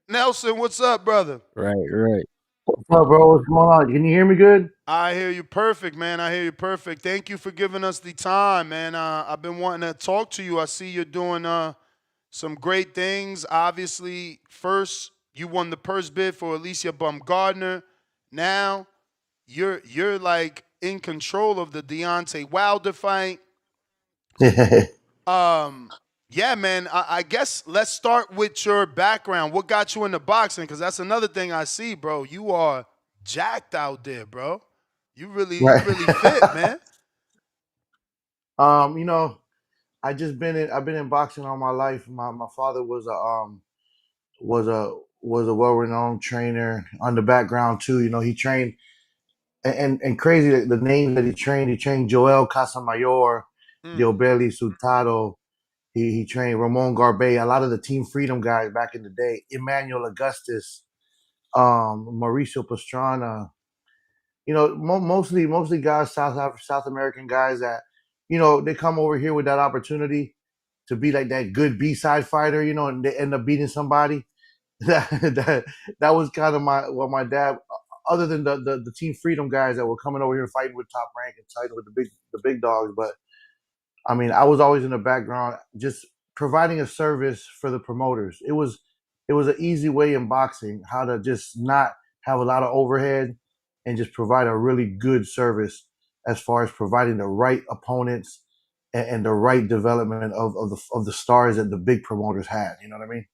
Nelson, what's up, brother? Right, right. What's up, bro? What's going on? Can you hear me good? I hear you perfect, man. I hear you perfect. Thank you for giving us the time, man. I've been wanting to talk to you. I see you're doing some great things. Obviously, first you won the purse bid for Alicia Baumgardner. Now you're like in control of the Deontay Wilder fight. Um, yeah, man. I guess let's start with your background. What got you into boxing? Because that's another thing I see, bro. You are jacked out there, bro. You Right. really fit, man. um, you know, I've been in boxing all my life. My father was a was a well renowned trainer on the background too. He trained and crazy the names that he trained. He trained Joel Casamayor, Mm. Diobeli Sultado. He trained Ramon Garbe, a lot of the Team Freedom guys back in the day. Emmanuel Augustus, Mauricio Pastrana. Mostly guys, South American guys that, they come over here with that opportunity to be like that good B side fighter, and they end up beating somebody. That that was kind of my dad. Other than the Team Freedom guys that were coming over here fighting with top rank and fighting with the big dogs, but I mean, I was always in the background, just providing a service for the promoters. It was an easy way in boxing how to just not have a lot of overhead and just provide a really good service as far as providing the right opponents and the right development of the stars that the big promoters had. You know what I mean?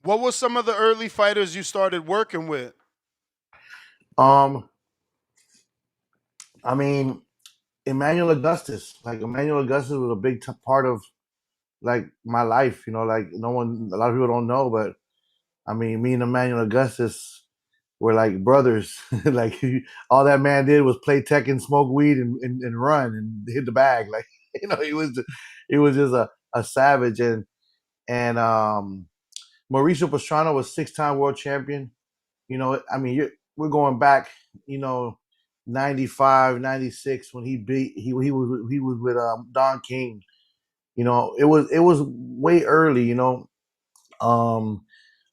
What were some of the early fighters you started working with? Um, I mean, Emmanuel Augustus was a big part of like my life. Like no one, a lot of people don't know, but I mean, me and Emmanuel Augustus were like brothers. Like all that man did was play Tekken, smoke weed, and run and hit the bag. Like he was just a savage. And Mauricio Pastrana was 6-time world champion. I mean, we're going back. You know, 95, 96 when he was with Don King. It was way early. Um,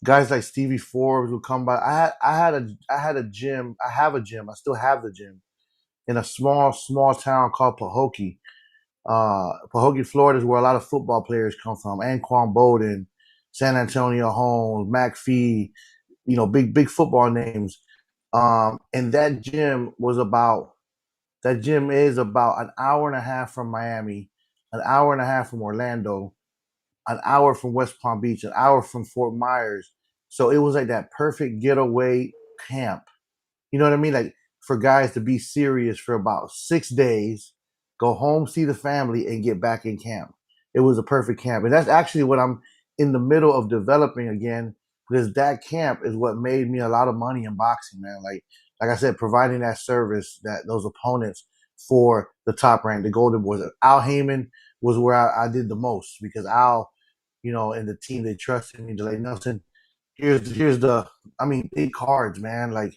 Guys like Stevie Forbes would come by. I had a gym. I have a gym. I still have the gym in a small town called Pahokee. Pahokee, Florida is where a lot of football players come from. Anquan Bolden, San Antonio Holmes, McPhee. Big football names. And that gym is about an hour and a half from Miami, an hour and a half from Orlando, an hour from West Palm Beach, an hour from Fort Myers. So it was like that perfect getaway camp. You know what I mean? Like for guys to be serious for about 6 days, go home, see the family, and get back in camp. It was a perfect camp. And that's actually what I'm in the middle of developing again, because that camp is what made me a lot of money in boxing, man. Like I said, providing that service, that those opponents for the top rank, the Golden Boys. Al Heyman was where I did the most because Al, and the team, they trusted me to like, Nelson, here's the I mean big cards, man. Like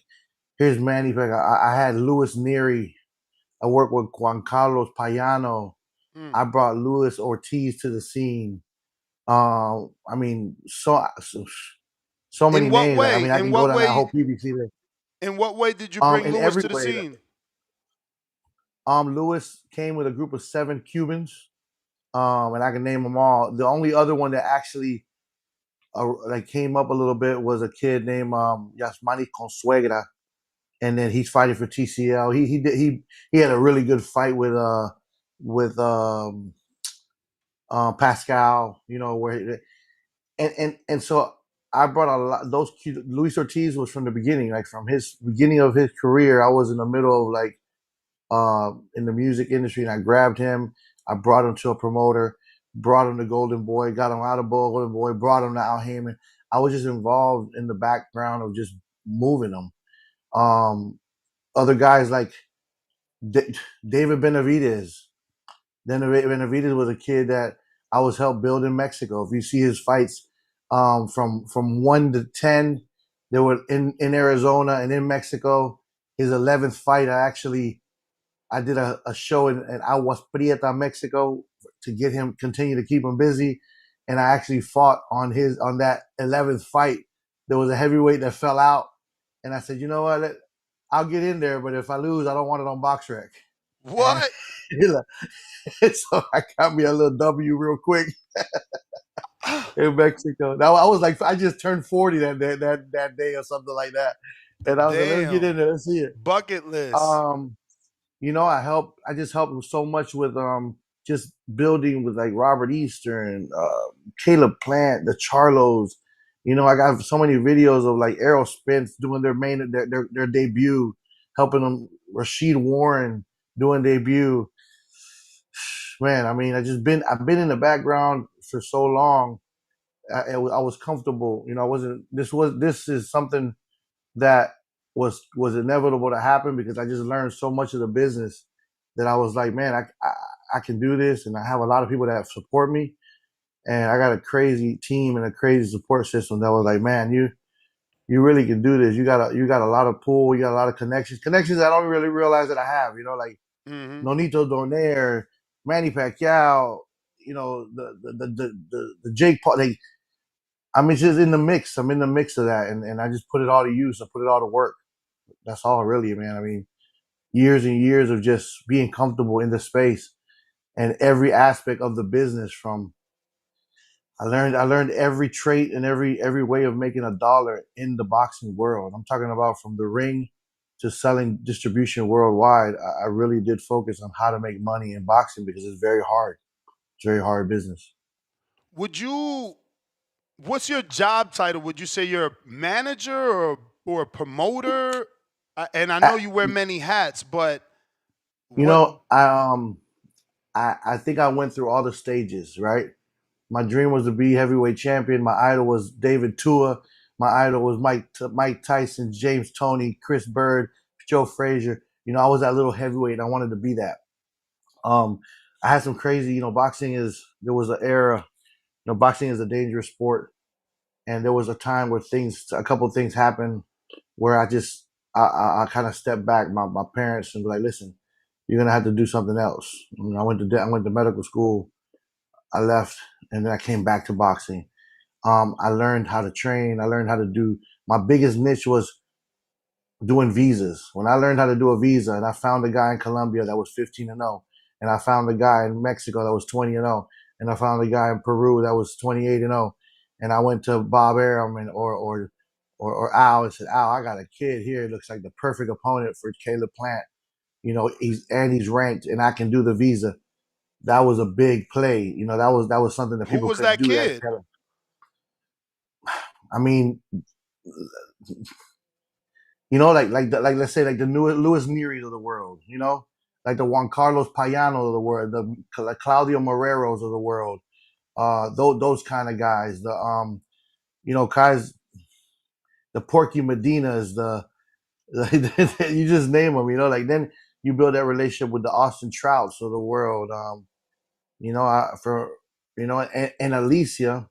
here's Manny Pacquiao. I had Luis Neary. I worked with Juan Carlos Payano. Mm. I brought Luis Ortiz to the scene. I mean, so many In what names. I way? mean, I In can go what down that way? whole PBC list. In what way did you bring In Lewis every to the way. scene? Luis came with a group of 7 Cubans. And I can name them all. The only other one that actually like came up a little bit was a kid named Yasmani Consuegra, and then he's fighting for TCL. He had a really good fight with Pascal. And so I brought a lot. Luis Ortiz was from the beginning, like from his beginning of his career. I was in the middle of like in the music industry, and I grabbed him. I brought him to a promoter, brought him to Golden Boy, got him out of Golden Boy, brought him to Al Heyman. I was just involved in the background of just moving them. Um, Other guys like David Benavidez. Then Benavidez was a kid that I was helped build in Mexico. If you see his fights from 1 to 10, they were in Arizona and in Mexico. His 11th fight, I did a show in Aguas Prieta, Mexico, to continue to keep him busy. and I actually fought on that 11th fight. There was a heavyweight that fell out, and I said, you know what, I'll get in there, but if I lose, I don't want it on BoxRec. And What? so I got me a little W real quick in Mexico. Now I was like, I just turned 40 that day or something like that, and I was like, let's get in Damn. there, let's see it. Bucket list. Um, I just helped so much with just building with like Robert Eastern, Caleb Plant, the Charlos. I got so many videos of like Errol Spence doing their debut, helping them, Rashid Warren doing debut. Man, I mean, I've been in the background for so long. I was comfortable. I wasn't. This is something that was inevitable to happen because I just learned so much of the business that I was like, man, I can do this, and I have a lot of people that support me, and I got a crazy team and a crazy support system that was like, man, you really can do this. You got a lot of pull, you got a lot of connections I don't really realize that I have. Like Mm-hmm. Nonito Donaire, Manny Pacquiao, the Jake Paul. I mean, it's just in the mix. I'm in the mix of that, and I just put it all to use. I put it all to work. That's all, really, man. I mean, years and years of just being comfortable in the space and every aspect of the business. From I learned every trait and every way of making a dollar in the boxing world. I'm talking about from the ring to selling distribution worldwide. I really did focus on how to make money in boxing because it's very hard. It's very hard business. Would you? What's your job title? Would you say you're a manager or a promoter? And I know I, you wear many hats, but you what? know, I think I went through all the stages, right? My dream was to be heavyweight champion. My idol was David Tua. My idol was Mike Tyson, James Toney, Chris Bird, Joe Frazier. I was that little heavyweight, and I wanted to be that. Um, I had some crazy. There was an era. Boxing is a dangerous sport, and there was a time where a couple of things happened where I kind of stepped back. My parents and be like, listen, you're gonna have to do something else. I went to medical school. I left, and then I came back to boxing. I learned how to train. I learned how to do. My biggest niche was doing visas. When I learned how to do a visa, and I found a guy in Colombia that was 15-0, and I found a guy in Mexico that was 20-0, and I found a guy in Peru that was 28-0, and I went to Bob Arum or Al and said, Al, I got a kid here. It looks like the perfect opponent for Caleb Plant. He's ranked, and I can do the visa. That was a big play. That was something that Who people was couldn't that do. kid? I mean, like let's say like the new Louis Neary's of the world, like the Juan Carlos Payano of the world, the Claudio Moreros of the world, those kind of guys, guys, the Porky Medinas, you just name them, like then you build that relationship with the Austin Trouts of the world, and Alicia.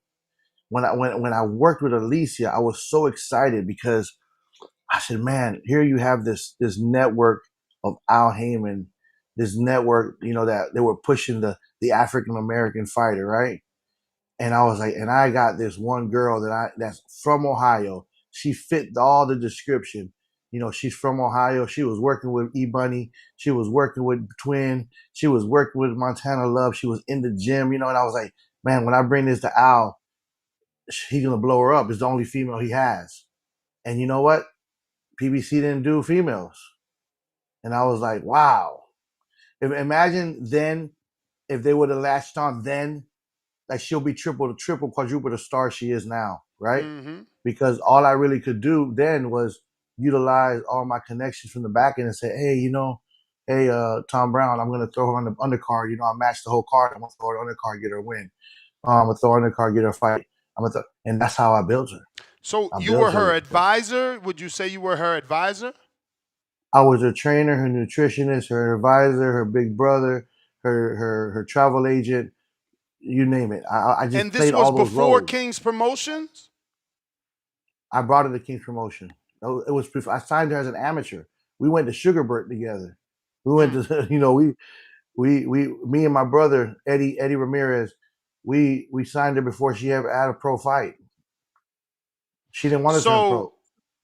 When I worked with Alicia, I was so excited because I said, man, here you have this network of Al Heyman, this network, that they were pushing the African American fighter, right? And I was like, and I got this one girl that's from Ohio. She fit all the description. She's from Ohio. She was working with E Bunny. She was working with Twin. She was working with Montana Love. She was in the gym, and I was like, man, when I bring this to Al, he's gonna blow her up. It's the only female he has. And you know what? PBC didn't do females. And I was like, wow. Imagine then if they would have latched on then, like she'll be triple, quadruple the star she is now, right? Mm-hmm. Because all I really could do then was utilize all my connections from the back end and say, hey, Tom Brown, I'm gonna throw her on the undercard. I matched the whole card. I'm gonna throw her on the undercard, get her a win. I'm gonna throw her on the card, get her a fight. And that's how I built her. So I you built were her her like that. advisor? Would you say you were her advisor? I was her trainer, her nutritionist, her advisor, her big brother, her travel agent, you name it. I just And this played was all those before roles. King's Promotions? I brought her to King's Promotion. It was I signed her as an amateur. We went to Sugarbird together. We went Mm. to me and my brother Eddie Ramirez. we signed her before she ever had a pro fight. She didn't want to turn pro.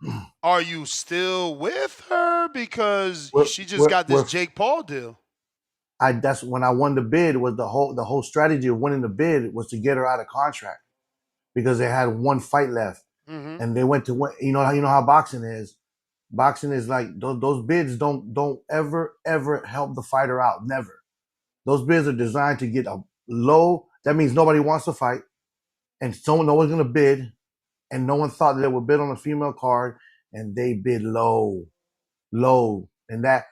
So, are you still with her because We're, she just we're, got this we're, Jake Paul deal? that's when I won the bid. Was the whole strategy of winning the bid was to get her out of contract because they had one fight left, Mm-hmm. and they went to win. You know how boxing is. Boxing is like those bids don't ever help the fighter out. Never. Those bids are designed to get a low. That means nobody wants to fight, and no one's gonna bid, and no one thought that they would bid on a female card, and they bid low, and that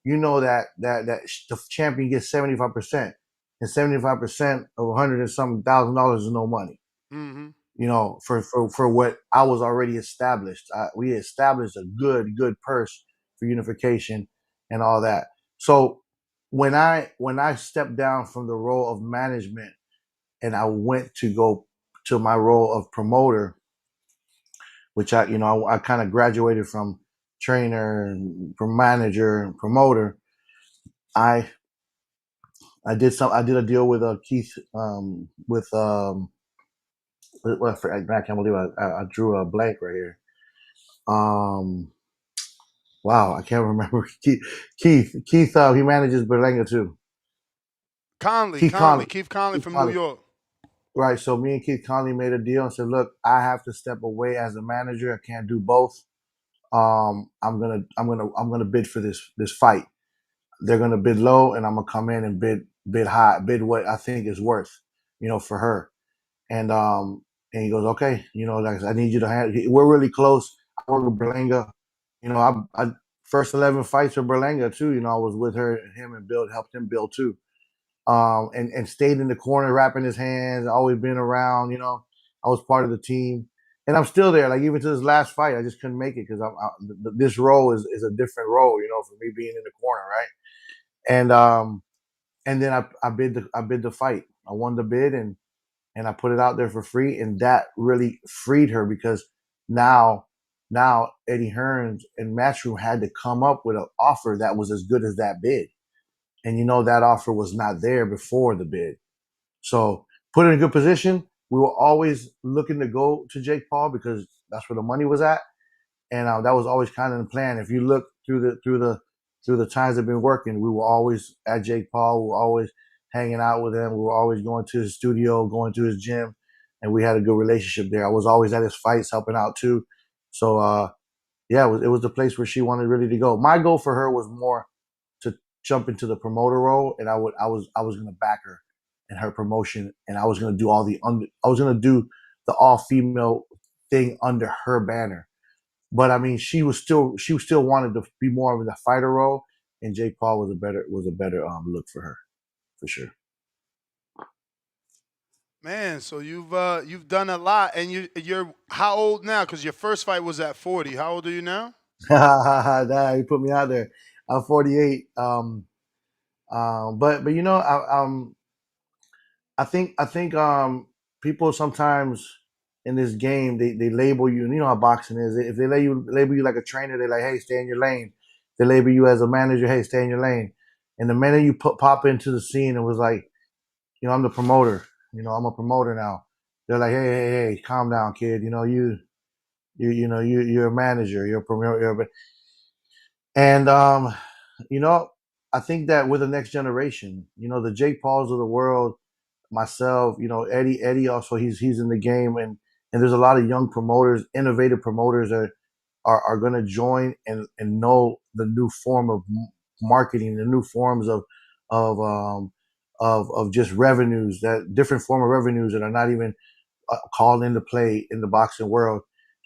the champion gets 75%, and 75% of $100 and some $1,000 is no money. Mm-hmm. For what I was already established. We established a good purse for unification and all that. So when I stepped down from the role of management and I went to go to my role of promoter, which I kind of graduated from trainer and from manager and promoter. I I did a deal with Keith I can't believe I drew a blank right here. Um, wow, I can't remember. Keith, he manages Berlanga too. Keith Conley. Keith Conley Keith from New Conley. York. Right. So me and Keith Conley made a deal and said, look, I have to step away as a manager. I can't do both. I'm gonna bid for this fight. They're gonna bid low, and I'm gonna come in and bid high, bid what I think is worth, for her. And he goes, okay, like I need you to handle. We're really close. I work with Berlanga. I first 11 fights with Berlanga too. I was with him and helped him build too. And stayed in the corner, wrapping his hands, always been around. I was part of the team, and I'm still there. Like even to this last fight, I just couldn't make it because this role is a different role, for me being in the corner, right? And then I bid the fight. I won the bid and I put it out there for free, and that really freed her because now Eddie Hearns and Matchroom had to come up with an offer that was as good as that bid, and that offer was not there before the bid. So put it in a good position. We were always looking to go to Jake Paul because that's where the money was at, and that was always kind of the plan. If you look through the times they've been working, we were always at Jake Paul. We were always hanging out with him. We were always going to his studio, going to his gym, and we had a good relationship there. I was always at his fights, helping out too. So yeah, it was the place where she wanted really to go. My goal for her was more to jump into the promoter role, and I was going to back her in her promotion, and I was going to do I was going to do the all female thing under her banner. But I mean, she still wanted to be more of the fighter role, and Jake Paul was a better look for her for sure. Man, so you've done a lot, and you're how old now? Because your first fight was at 40. How old are you now? Nah, you put me out there. I'm 48. But I think people sometimes in this game they label you. You know how boxing is. If they label you like a trainer, they're like, hey, stay in your lane. They label you as a manager, hey, stay in your lane. And the minute you pop into the scene, it was like, I'm the promoter. I'm a promoter now. They're like, hey, calm down, kid. You're a manager. You're a promoter. And you know, I think that with the next generation, the Jake Pauls of the world, myself, Eddie also he's in the game, and there's a lot of young promoters, innovative promoters that are going to join and know the new form of marketing, the new forms of um of just revenues, that different form of revenues that are not even called into play in the boxing world.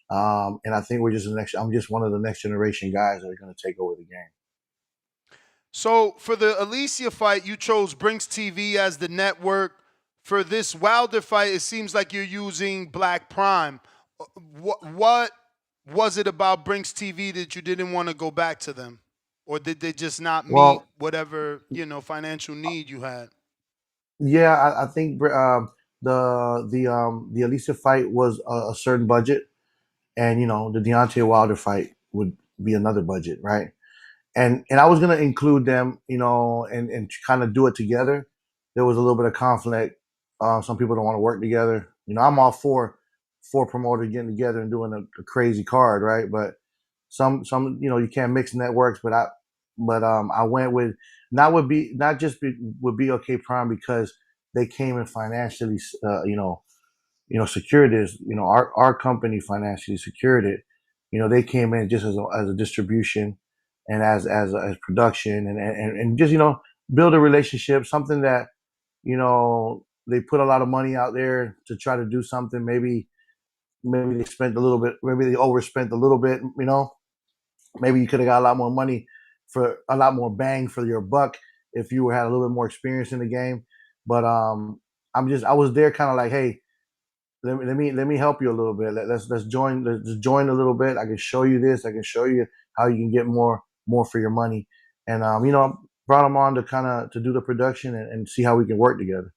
And I think I'm just one of the next generation guys that are going to take over the game. So for the Alicia fight, you chose Brinks TV as the network. For this Wilder fight, it seems like you're using Black Prime. What was it about Brinks TV that you didn't want to go back to them, or did they just not meet Well, whatever financial need you had? yeah, I think the Alicia fight was a certain budget, and the Deontay Wilder fight would be another budget, right? And I was gonna include them, and kind of do it together. There was a little bit of conflict Some people don't want to work together. I'm all for promoters getting together and doing a crazy card, right? But some you can't mix networks. But I went with not just with BOK Prime because they came and financially secured this. Our company financially secured it. They came in just as a distribution and as production and just build a relationship, something that they put a lot of money out there to try to do something. Maybe they spent a little bit, maybe they overspent a little bit. Maybe you could have got a lot more money for a lot more bang for your buck if you had a little bit more experience in the game. But I was there kind of like, hey, let me help you a little bit. Let's join a little bit. I can show you this. I can show you how you can get more for your money. And brought them on to kind of to do the production and see how we can work together.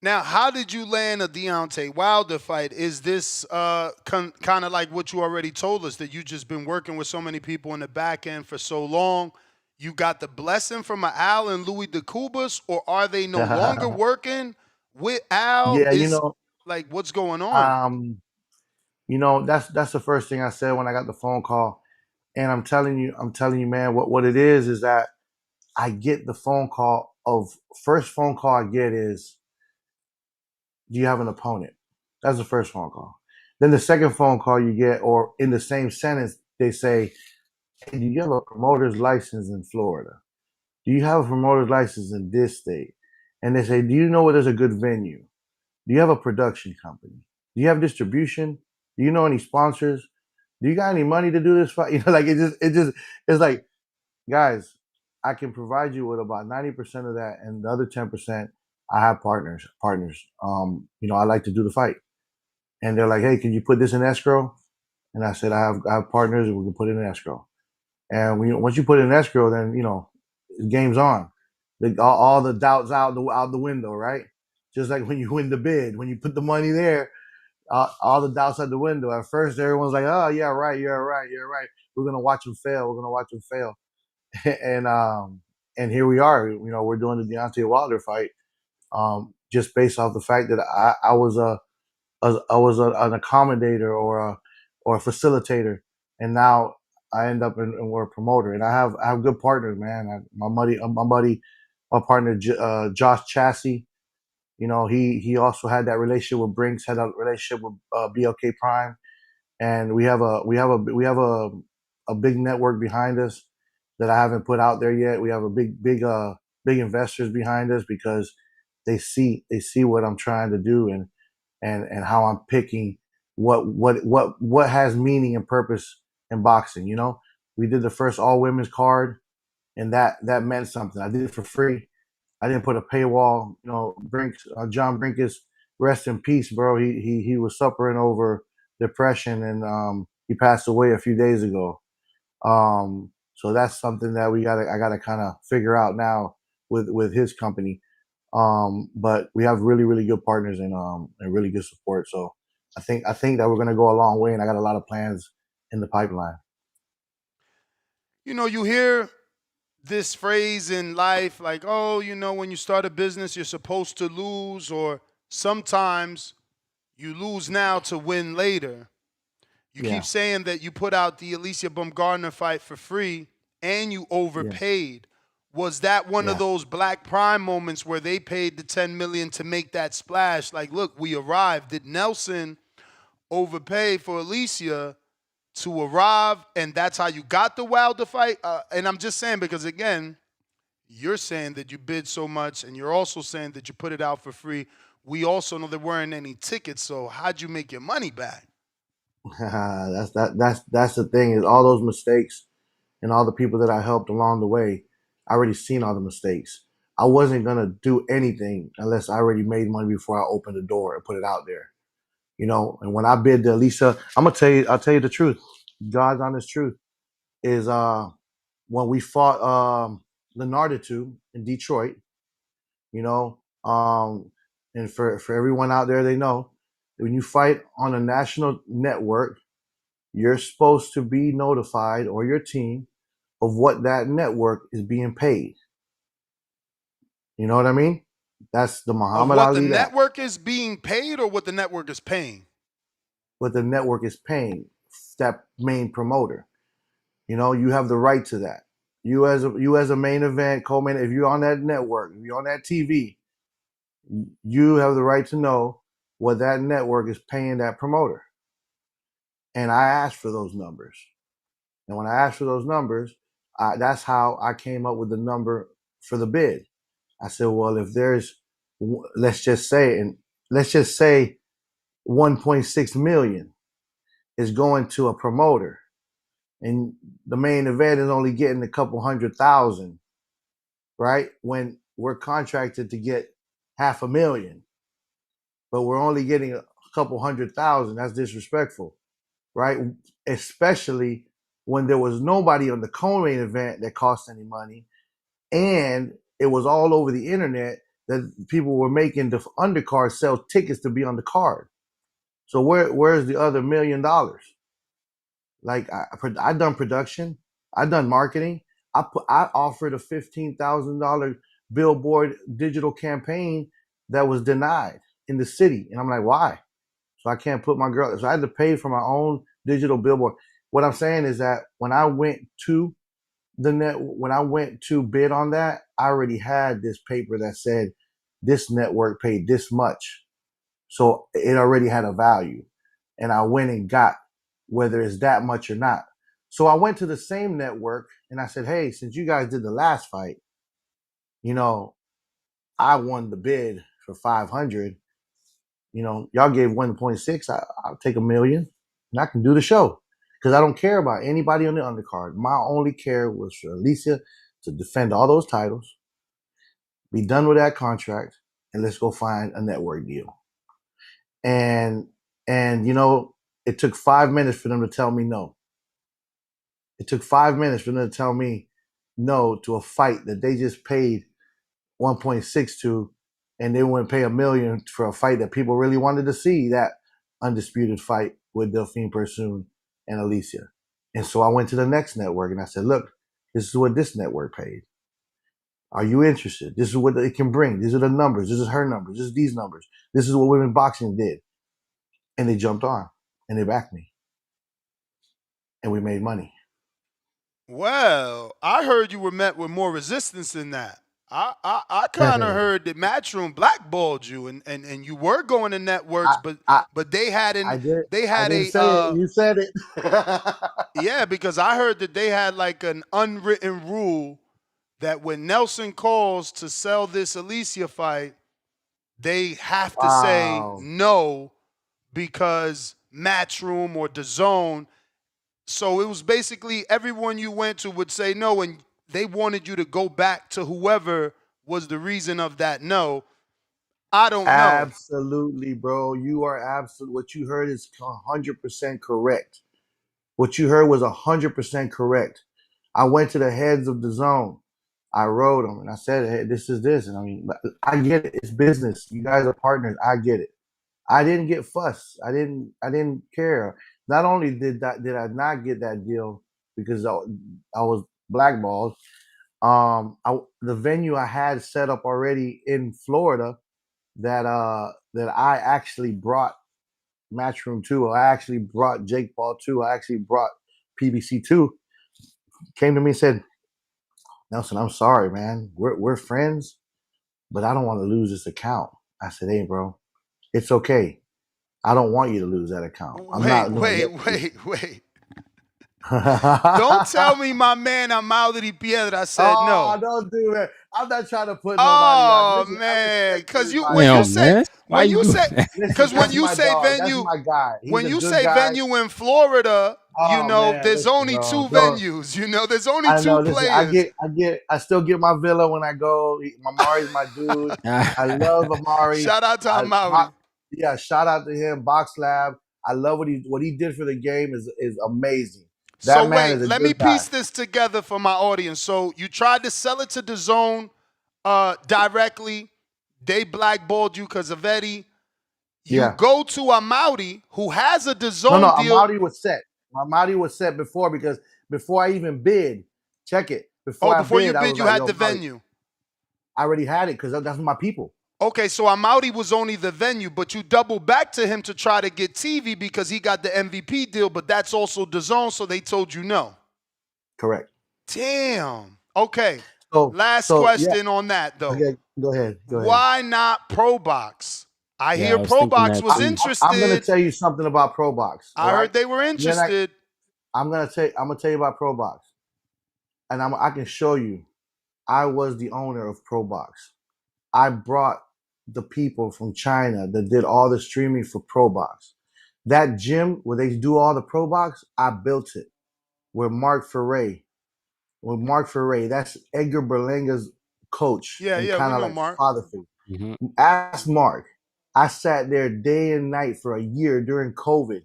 Now, how did you land a Deontay Wilder fight? Is this kind of like what you already told us, that you just been working with so many people in the back end for so long? You got the blessing from a Al and Louis DeCubas, or are they no longer working with Al? Yeah, Is like what's going on? um, that's the first thing I said when I got the phone call. And I'm telling you, man, what it is that I get the phone call of first phone call I get is, do you have an opponent? That's the first phone call. Then the second phone call you get, or in the same sentence, they say, hey, do you have a promoter's license in Florida? Do you have a promoter's license in this state? And they say, do you know where there's a good venue? Do you have a production company? Do you have distribution? Do you know any sponsors? Do you got any money to do this fight? Like it's like, guys, I can provide you with about 90% of that, and the other 10%, I have partners. I like to do the fight, and they're like, hey, can you put this in escrow? And I said, I have partners, and we can put it in escrow. And once you put it in escrow, then the game's on. All the doubts out the window, right? Just like when you win the bid, when you put the money there, all the doubts out the window. At first, everyone's like, "Oh, yeah, right, you're right, you're right. We're gonna watch them fail. We're gonna watch them fail." And here we are. We're doing the Deontay Wilder fight, just based off the fact that an accommodator or a facilitator, and now I end up and we're a promoter, and I have good partners, man. My partner Josh Chassis. He also had that relationship with Brinks, had a relationship with BLK Prime, and we have a big network behind us that I haven't put out there yet. We have a big investors behind us because they see what I'm trying to do and how I'm picking what has meaning and purpose in boxing. We did the first all women's card, and that meant something. I did it for free. I didn't put a paywall. Brinks, John Brinkus, rest in peace, bro. He was suffering over depression, and he passed away a few days ago. So that's something that I gotta kind of figure out now with his company. But we have really really good partners and really good support. So I think that we're gonna go a long way, and I got a lot of plans in the pipeline. You hear this phrase in life like, oh, when you start a business, you're supposed to lose, or sometimes you lose now to win later. You keep Yeah, saying that you put out the Alicia Baumgardner fight for free and you yeah, overpaid. Was that one of yeah. those Black Prime moments where they paid the 10 million to make that splash? Like, look, we arrived. Did Nelson overpay for Alicia to arrive, and that's how you got the Wilder fight? And I'm just saying because, again, you're saying that you bid so much, and you're also saying that you put it out for free. We also know there weren't any tickets, so how'd you make your money back? That's the thing, is all those mistakes and all the people that I helped along the way. I already seen all the mistakes. I wasn't gonna do anything unless I already made money before I opened the door and put it out there. And when I bid to Lisa, I'll tell you the truth. God's honest truth is when we fought Lenarditude in Detroit, you know, um, and for everyone out there, they know when you fight on a national network, you're supposed to be notified, or your team, of what that network is being paid. You know what I mean? That's the Of Muhammad what the Ali that. network is being paid or what the network is paying? What the network is paying that main promoter. You know, you have the right to that. You as a main event co-main, if you're on that network, if you're on that TV, you have the right to know what that network is paying that promoter. And I asked for those numbers. And when I asked for those numbers, that's how I came up with the number for the bid. I said, well, if there's, let's just say 1.6 million is going to a promoter, and the main event is only getting a couple 100,000, right? When we're contracted to get 500,000, but we're only getting a couple 100,000. That's disrespectful, right? Especially when there was nobody on the co-main event that cost any money, and it was all over the internet that people were making the undercard sell tickets to be on the card. So where's the other $1,000,000? Like I done production, I done marketing. I offered a $15,000 billboard digital campaign that was denied in the city, and I'm like, why? So I can't put my girl. So I had to pay for my own digital billboard. What I'm saying is that when I went to when I went to bid on that, I already had this paper that said this network paid this much. So it already had a value. And I went and got whether it's that much or not. So I went to the same network and I said, hey, since you guys did the last fight, you know, I won the bid for 500. You know, y'all gave 1.6. I'll take $1 million and I can do the show. Because I don't care about anybody on the undercard. My only care was for Alicia to defend all those titles, be done with that contract, and let's go find a network deal. And you know, it took 5 minutes for them to tell me no. It took 5 minutes for them to tell me no to a fight that they just paid 1.6 to, and they wouldn't pay $1 million for a fight that people really wanted to see, that undisputed fight with Delphine Persoon and Alicia. And so I went to the next network and I said, look, this is what this network paid. Are you interested? This is what it can bring. These are the numbers. This is her numbers. This is these numbers. This is what women boxing did. And they jumped on and they backed me. And we made money. Well, I heard you were met with more resistance than that. I kind of heard that Matchroom blackballed you, and you were going to networks, but they had I did. they I had didn't say it. You said it. yeah, because I heard that they had like an unwritten rule that when Nelson calls to sell this Alicia fight, they have to say Wow. no because Matchroom or DAZN. So it was basically everyone you went to would say no, and they wanted you to go back to whoever was the reason of that no. I don't know. Absolutely, bro. You are absolute. What you heard is 100% correct. What you heard was 100% correct. I went to the heads of DAZN. I wrote them and I said, hey, this is this. And I mean, I get it. It's business. You guys are partners. I get it. I didn't get fussed. I didn't care. Not only did I not get that deal because I was blackballed. The venue I had set up already in Florida that I actually brought Matchroom to. I actually brought Jake Paul to. I actually brought PBC to. Came to me and said, Nelson, I'm sorry, man. We're friends, but I don't want to lose this account. I said, hey, bro, it's okay. I don't want you to lose that account. I'm not going to Wait. Don't let tell me my man Amauri Piedra said Oh, no. don't do it. I'm not trying to put nobody on. Oh Listen, I man, respect because you everybody. when you Damn, say man. Why you do that? Listen, because when that's you my say dog. That's venue my guy. He's when a you good say guy. venue in Florida, you Oh know man, there's listen, only bro. two Don't. venues. You know there's only I know. two Listen, players. I still get my villa when I go. Amari's my dude. I love Amari. Shout out to I, Amauri. yeah, shout out to him. Box Lab. I love what he did for the game is amazing. So That man is wait, a let me good guy. piece this together for my audience. So you tried to sell it to DAZN directly. They blackballed you because of Eddie. You Yeah. go to Amauri, who has a No, DAZN deal. Amadi was set. Amadi was set before because before I even bid, check it. Oh, Before I before you bid, I bid, was you like, had yo, the Amadi, venue. I already had it because that's my people. Okay, so Amaury was only the venue, but you doubled back to him to try to get TV because he got the MVP deal, but that's also DAZN, so they told you no. Correct. Damn. Okay. So Last so yeah. question on that though. Okay, go ahead. Go ahead. Why not Pro Box? I Yeah, hear I was Pro thinking Box that was too. I'm gonna interested. tell you something about Pro Box. All I right. heard they were Then interested. I'm gonna tell you about Pro Box, and I can show you. I was the owner of Pro Box. I brought the people from China that did all the streaming for Pro Box. That gym where they do all the Pro Box, I built it with Mark Ferre. With Mark Ferre, that's Edgar Berlanga's coach Yeah, and yeah, kind we of know like Mark. father figure. Hmm. Ask Mark. I sat there day and night for a year during COVID,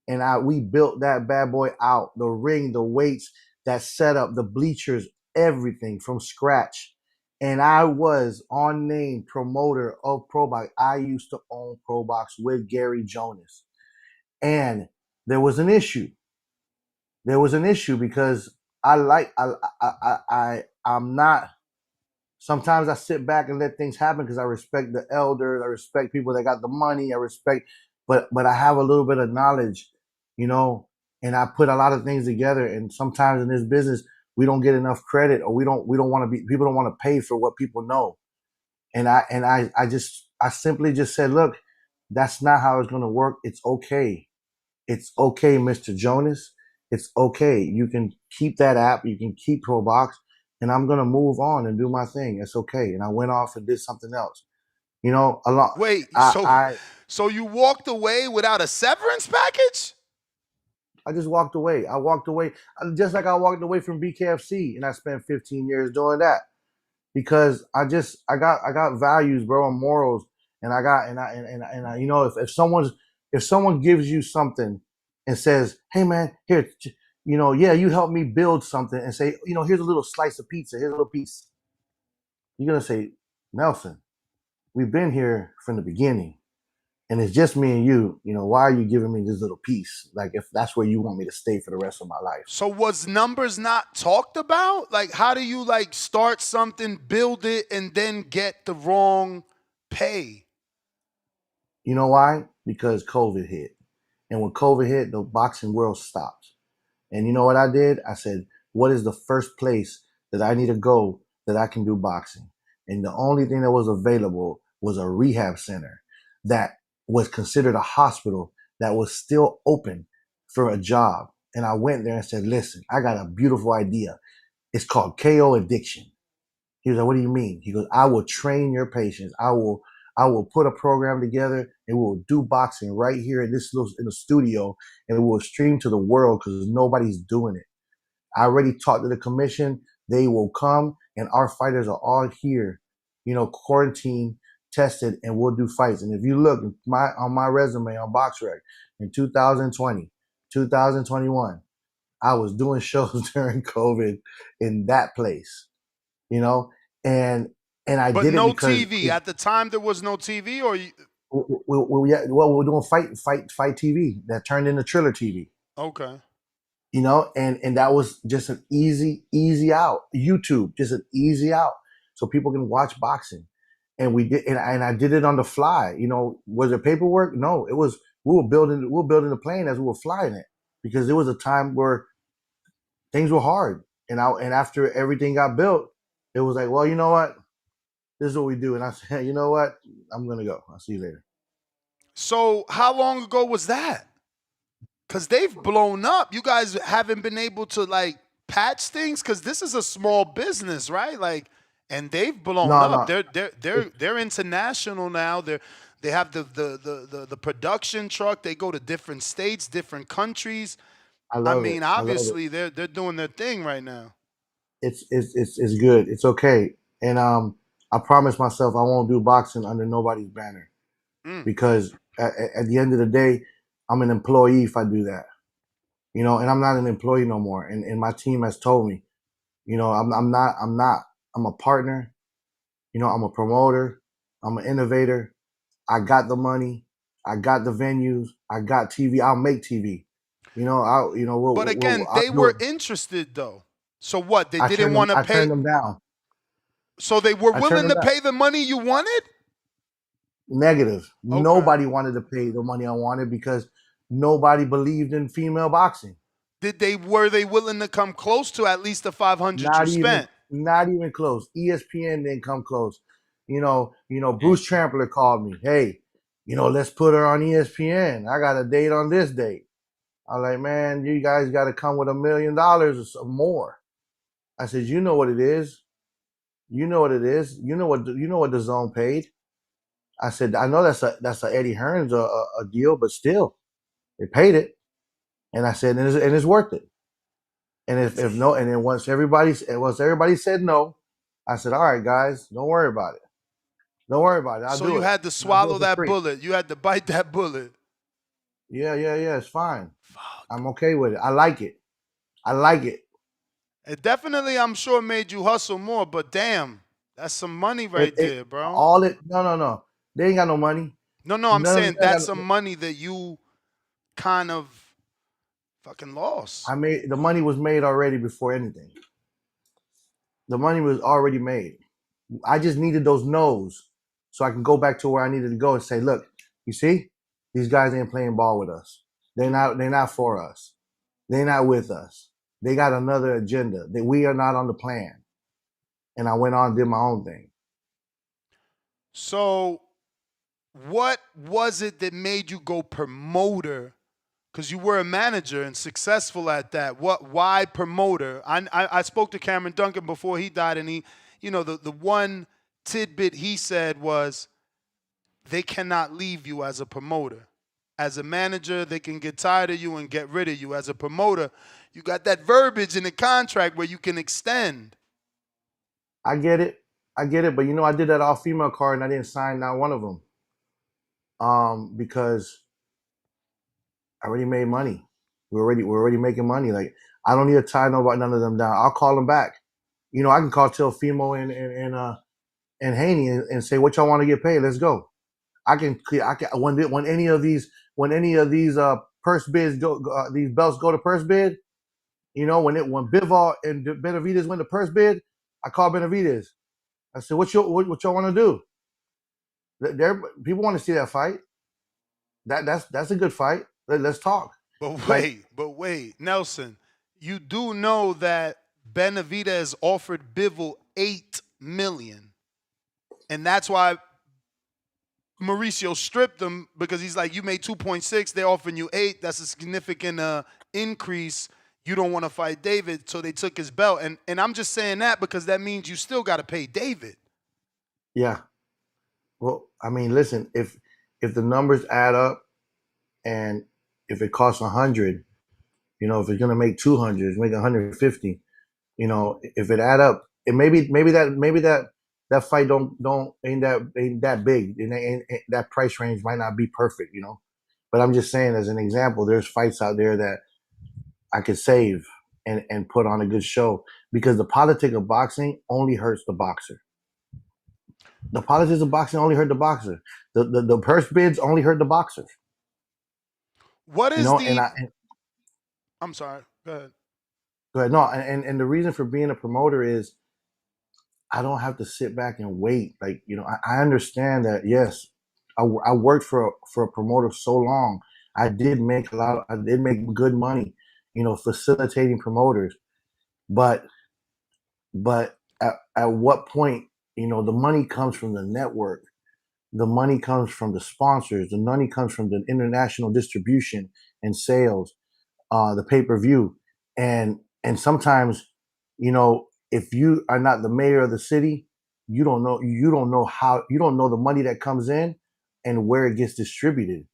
and we built that bad boy out. The ring, the weights, that setup, the bleachers, everything from scratch. And I was on name promoter of Pro Box. I used to own Pro Box with Gary Jonas, and there was an issue. There was an issue because I'm not. Sometimes I sit back and let things happen because I respect the elders. I respect people that got the money. I respect, but I have a little bit of knowledge, you know, and I put a lot of things together. And sometimes in this business, we don't get enough credit, or we don't want to be. People don't want to pay for what people know. I simply just said, look, that's not how it's going to work. It's okay. It's okay, Mr. Jonas. It's okay. You can keep that app. You can keep ProBox, and I'm gonna move on and do my thing. It's okay. And I went off and did something else. You know, a lot. Wait, I so you walked away without a severance package? I just walked away. I walked away just like I walked away from BKFC, and I spent 15 years doing that because I got values, bro, and morals, and I got and I, you know, if someone gives you something and says, hey man, here, you know, yeah, you helped me build something, and say, you know, here's a little slice of pizza, here's a little piece, you're gonna say, Nelson, we've been here from the beginning, and it's just me and you know, why are you giving me this little piece? Like, if that's where you want me to stay for the rest of my life. So was numbers not talked about? Like, how do you like start something, build it, and then get the wrong pay? You know why? Because COVID hit. And when COVID hit, the boxing world stopped. And you know what I did? I said, what is the first place that I need to go that I can do boxing? And the only thing that was available was a rehab center that was considered a hospital that was still open for a job. And I went there and said, listen, I got a beautiful idea. It's called KO Addiction. He was like, what do you mean? He goes, I will train your patients. I will put a program together and we'll do boxing right here in the studio, and it will stream to the world because nobody's doing it. I already talked to the commission. They will come, and our fighters are all here, you know, quarantine tested, and we'll do fights. And if you look on my resume on BoxRec in 2020, 2021, I was doing shows during COVID in that place, you know, and I But did it no because TV. At the time, there was no TV, or you, we're doing fight TV that turned into Triller TV, okay. you know, and that was just an easy out. YouTube, just an easy out, so people can watch boxing. And we did, and I did it on the fly. You know, was it paperwork? No, it was. We were building the plane as we were flying it, because there was a time where things were hard, and after everything got built, it was like, well, you know what, this is what we do. And I said, you know what, I'm gonna go. I'll see you later. So how long ago was that? Because they've blown up. You guys haven't been able to like patch things because this is a small business, right? Like, and they've blown No, up. no, They're international now. They have the production truck. They go to different states, different countries. I I love it. mean, I love it. obviously they're doing their thing right now. It's good. It's okay. And I promise myself I won't do boxing under nobody's banner, Mm. because at the end of the day, I'm an employee if I do that. You know, and I'm not an employee no more. And my team has told me, you know, I'm not. I'm a partner. You know, I'm a promoter. I'm an innovator. I got the money. I got the venues. I got TV. I'll make TV. You know, But again, I'll they do were it. interested though. So what? They didn't want to I pay. turned them down. So they were I turned willing them to down. pay the money you wanted. Negative. Okay. Nobody wanted to pay the money I wanted because nobody believed in female boxing. Were they willing to come close to at least the 500 you spent? Not even close. ESPN didn't come close. Bruce Damn. Trampler called me. Hey, let's put her on ESPN. I got a date on this date. I'm like, man, you guys got to come with $1 million or more. I said, you know what it is. You know what it is. You know what the zone paid. I said, I know that's a Eddie Hearns a deal, but still, they paid it. And I said, and it's worth it. And if no, and then once everybody said no, I said, all right, guys, don't worry about it. Don't worry about it. I'll So do you it. had to And I'll do swallow it for that free. bullet. You had to bite that bullet. Yeah. It's fine. Fuck. I'm okay with it. I like it. I like it. It definitely, I'm sure, made you hustle more, but damn, that's some money right there, bro. No. They ain't got no money. No, I'm None of saying them that's got some no, money that you kind of fucking lost. the money was made already before anything. The money was already made. I just needed those no's so I can go back to where I needed to go and say, look, you see, these guys ain't playing ball with us. They're not for us. They're not with us. They got another agenda. That we are not on the plan. And I went on and did my own thing. So, what was it that made you go promoter? Because you were a manager and successful at that. Why promoter? I spoke to Cameron Duncan before he died, and the one tidbit he said was they cannot leave you as a promoter. As a manager, they can get tired of you and get rid of you. As a promoter, you got that verbiage in the contract where you can extend. I get it. But I did that all female card and I didn't sign not one of them. Because I already made money. We're already making money. Like I don't need to tie none of them down. I'll call them back. I can call Teofimo and Haney and say what y'all want to get paid. Let's go. I can when any of these purse bids go these belts go to purse bid. When Bivol and Benavidez went to purse bid, I called Benavidez. I said, what y'all want to do? People want to see that fight. That's a good fight. Let's talk. Like, But wait, Nelson, you do know that Benavidez offered Bivol $8 million, and that's why Mauricio stripped him because he's like, you made 2.6, they're offering you 8. That's a significant increase. You don't want to fight David, so they took his belt. And I'm just saying that because that means you still got to pay David. yeah. Well, I mean, listen, if the numbers add up and if it costs 100, if it's gonna make 200, make 150. If it add up, and maybe that fight ain't that big, and that price range might not be perfect. But I'm just saying, as an example, there's fights out there that I could save and put on a good show because the politics of boxing only hurts the boxer. The politics of boxing only hurt the boxer. The purse bids only hurt the boxer. What You is know, the? I'm sorry. Go ahead. no, and the reason for being a promoter is I don't have to sit back and wait. Like I understand that. Yes, I worked for a promoter so long. I did make I did make good money. Facilitating promoters, but at what point the money comes from the network, the money comes from the sponsors, the money comes from the international distribution and sales, the pay-per-view, and sometimes if you are not the mayor of the city, you don't know the money that comes in and where it gets distributed.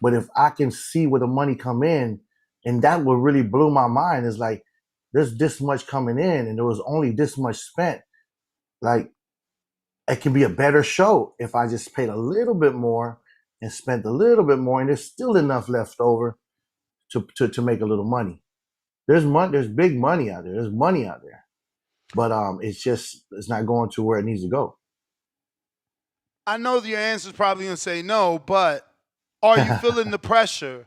But if I can see where the money come in, and that what really blew my mind is like there's this much coming in and there was only this much spent. Like it can be a better show if I just paid a little bit more and spent a little bit more, and there's still enough left over to make a little money. There's big money out there. There's money out there, but it's not going to where it needs to go. I know your answer is probably going to say no, but are you feeling the pressure?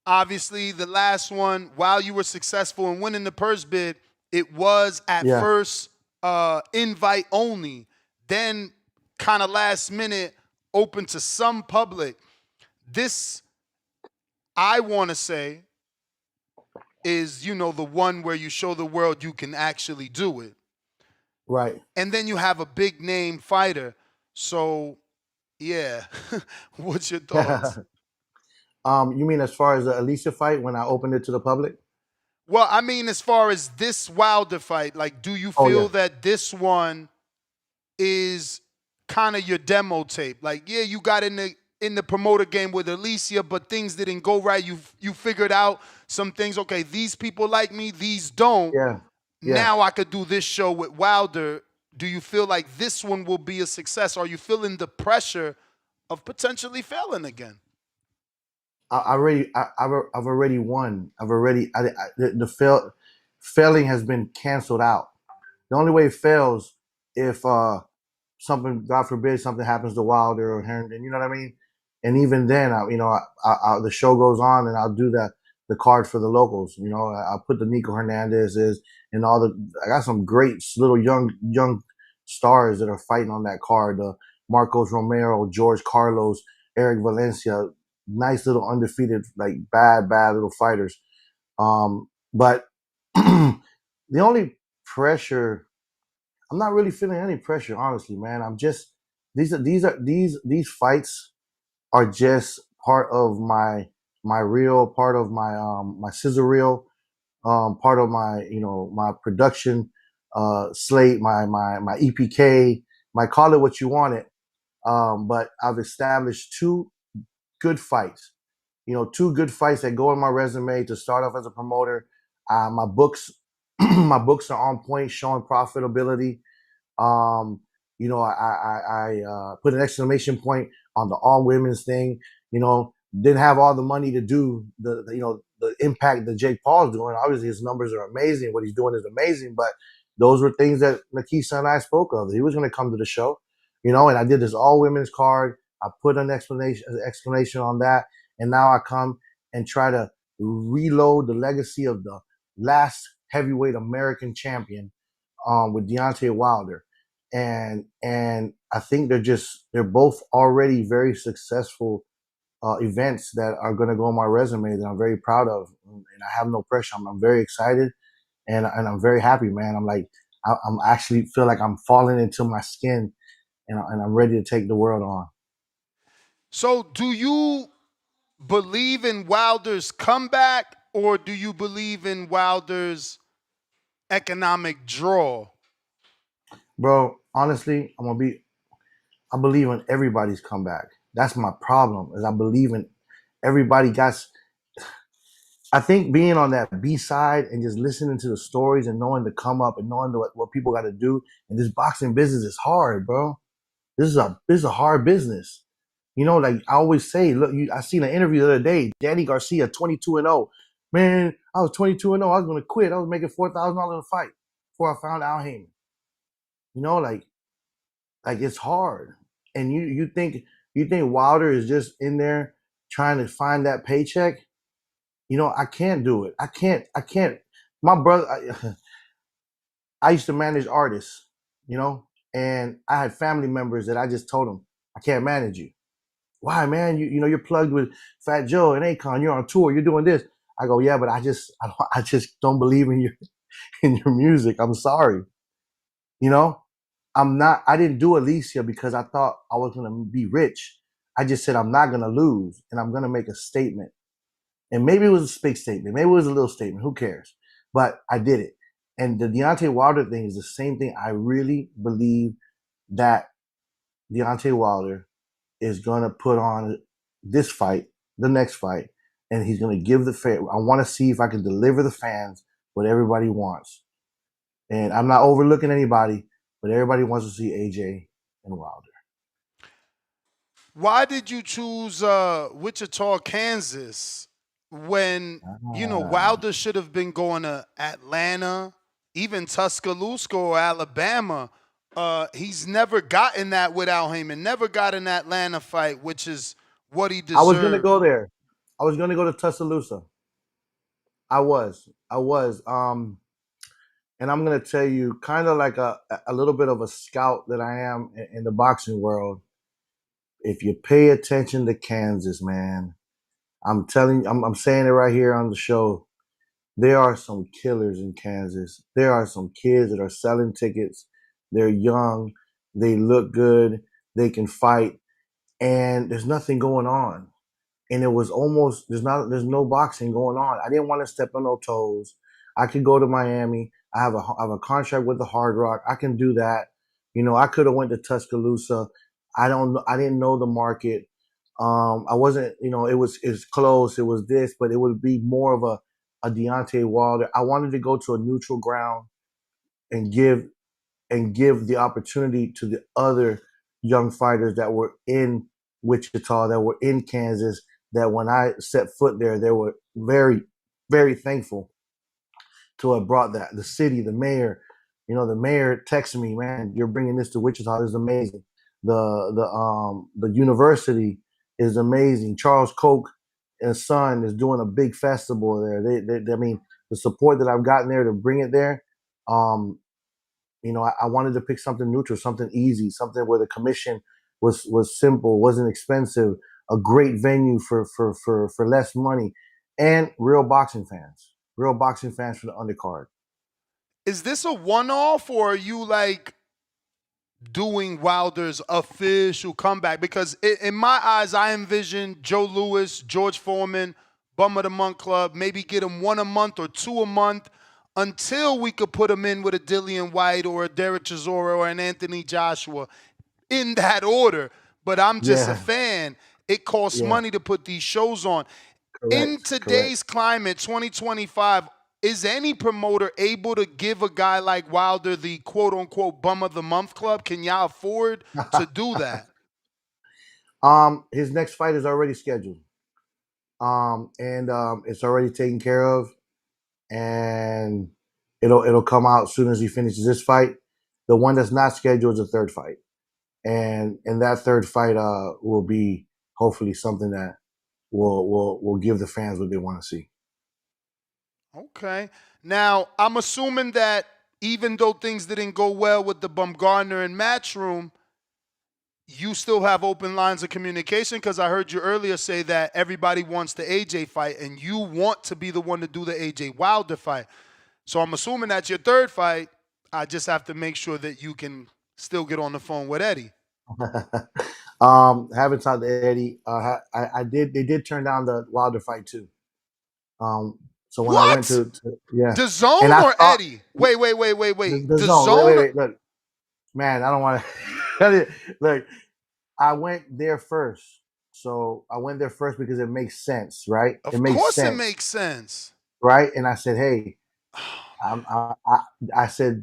Obviously, the last one, while you were successful in winning the purse bid, it was at Yeah. first invite only. Then, kind of last minute, open to some public. This, I want to say, is, the one where you show the world you can actually do it. Right. And then you have a big name fighter. So, yeah. What's your thoughts? You mean as far as the Alicia fight when I opened it to the public? Well, I mean, as far as this Wilder fight, like, do you Oh feel yeah. that this one is kind of your demo tape? Like, yeah, you got in the promoter game with Alicia, but things didn't go right. You figured out some things. Okay, these people like me, these don't. Yeah. Yeah. Now I could do this show with Wilder. Do you feel like this one will be a success? Are you feeling the pressure of potentially failing again? I've already won. The failing has been canceled out. The only way it fails if something, God forbid, something happens to Wilder or Herndon. You know what I mean? And even then, the show goes on, and I'll do the card for the locals. I'll put the Nico Hernandez's and all the. I got some great little young stars that are fighting on that card. Marcos Romero, George Carlos, Eric Valencia, nice little undefeated, like bad little fighters. But the only pressure, I'm not really feeling any pressure, honestly, man. I'm just these fights are just part of my reel, part of my scissor reel, part of my production slate, my EPK, my call it what you want it. But I've established good fights, two good fights that go in my resume to start off as a promoter. My books, my books are on point, showing profitability. Um, I put an exclamation point on the all women's thing. Didn't have all the money to do the impact that Jake Paul's doing. Obviously, his numbers are amazing. What he's doing is amazing. But those were things that Nakisa and I spoke of. He was going to come to the show, and I did this all women's card. I put an exclamation on that, and now I come and try to reload the legacy of the last heavyweight American champion with Deontay Wilder, and I think they're both already very successful events that are going to go on my resume that I'm very proud of, and I have no pressure. I'm very excited, and I'm very happy, man. I'm actually feel like I'm falling into my skin, and I'm ready to take the world on. So, do you believe in Wilder's comeback, or do you believe in Wilder's economic draw? Bro, honestly, I believe in everybody's comeback. That's my problem. Is I believe in everybody got. I think being on that B side and just listening to the stories and knowing the come up and knowing what people got to do, and this boxing business is hard, bro. This is a hard business. Like I always say, look, I seen an interview the other day. Danny Garcia, 22-0. Man, I was 22-0. I was gonna quit. I was making $4,000 a fight before I found Al Heyman. Like it's hard. And you think Wilder is just in there trying to find that paycheck? I can't do it. I can't. My brother, I used to manage artists, and I had family members that I just told them, I can't manage you. Why, man? You're plugged with Fat Joe and Akon. You're on tour. You're doing this. I go, yeah, but I just don't believe in your in your music. I'm sorry. You know, I'm not. I didn't do Alicia because I thought I was gonna be rich. I just said I'm not gonna lose, and I'm gonna make a statement. And maybe it was a big statement. Maybe it was a little statement. Who cares? But I did it. And the Deontay Wilder thing is the same thing. I really believe that Deontay Wilder is going to put on this fight, the next fight, and he's going to give the fan. I want to see if I can deliver the fans what everybody wants. And I'm not overlooking anybody, but everybody wants to see AJ and Wilder. Why did you choose Wichita, Kansas, when Ah. Wilder should have been going to Atlanta, even Tuscaloosa or Alabama? He's never gotten that with Al Heyman. Never got an Atlanta fight, which is what he I was going to deserved. go there. I was going to go to Tuscaloosa. I was. And I'm going to tell you, kind of like a little bit of a scout that I am in the boxing world. if you pay attention to Kansas, man, I'm telling you, I'm saying it right here on the show. There are some killers in Kansas. There are some kids that are selling tickets. They're young. They look good. They can fight. And there's nothing going on. And it was almost there's no boxing going on. I didn't want to step on no toes. I could go to Miami. I have a contract with the Hard Rock. I can do that. I could have went to Tuscaloosa. I didn't know the market. I wasn't, it's close. It was this, but it would be more of a Deontay Wilder. I wanted to go to a neutral ground and give the opportunity to the other young fighters that were in Wichita, that were in Kansas, that when I set foot there, they were very, very thankful to have brought that. The city, the mayor texted me, man, you're bringing this to Wichita. This is amazing. The university is amazing. Charles Koch and son is doing a big festival there. I mean, the support that I've gotten there to bring it there. Um, I wanted to pick something neutral, something easy, something where the commission was simple, wasn't expensive, a great venue for less money, and real boxing fans for the undercard. Is this a one-off, or are you like doing Wilder's official comeback? Because in my eyes, I envision Joe Louis, George Foreman, Bum of the Month Club, maybe get him one a month or two a month until we could put him in with a Dillian White or a Derek Chisora or an Anthony Joshua in that order. But I'm just a Yeah, fan. It costs yeah, money to put these shows on. In correct, correct. today's climate, 2025, is any promoter able to give a guy like Wilder the quote unquote bum of the month club? Can y'all afford to do that? His next fight is already scheduled. And it's already taken care of, and it'll come out as soon as he finishes this fight. The one that's not scheduled is a third fight, and that third fight will be hopefully something that will give the fans what they want to see. Okay. Now, I'm assuming that even though things didn't go well with the Baumgardner and Matchroom, you still have open lines of communication, because I heard you earlier say that everybody wants the AJ fight and you want to be the one to do the AJ Wilder fight. So I'm assuming that's your third fight. I just have to make sure that you can still get on the phone with Eddie. Haven't talked to Eddie. I did. They did turn down the Wilder fight too. So when I went What? yeah, The and zone I or thought Eddie? Wait. the The zone. Wait, wait, zone? wait. Look, man, I don't want to. Look, I went there first. So I went there first because it makes sense, right? It Of makes course it sense, makes sense. right? And I said, hey, Oh, I'm, I said,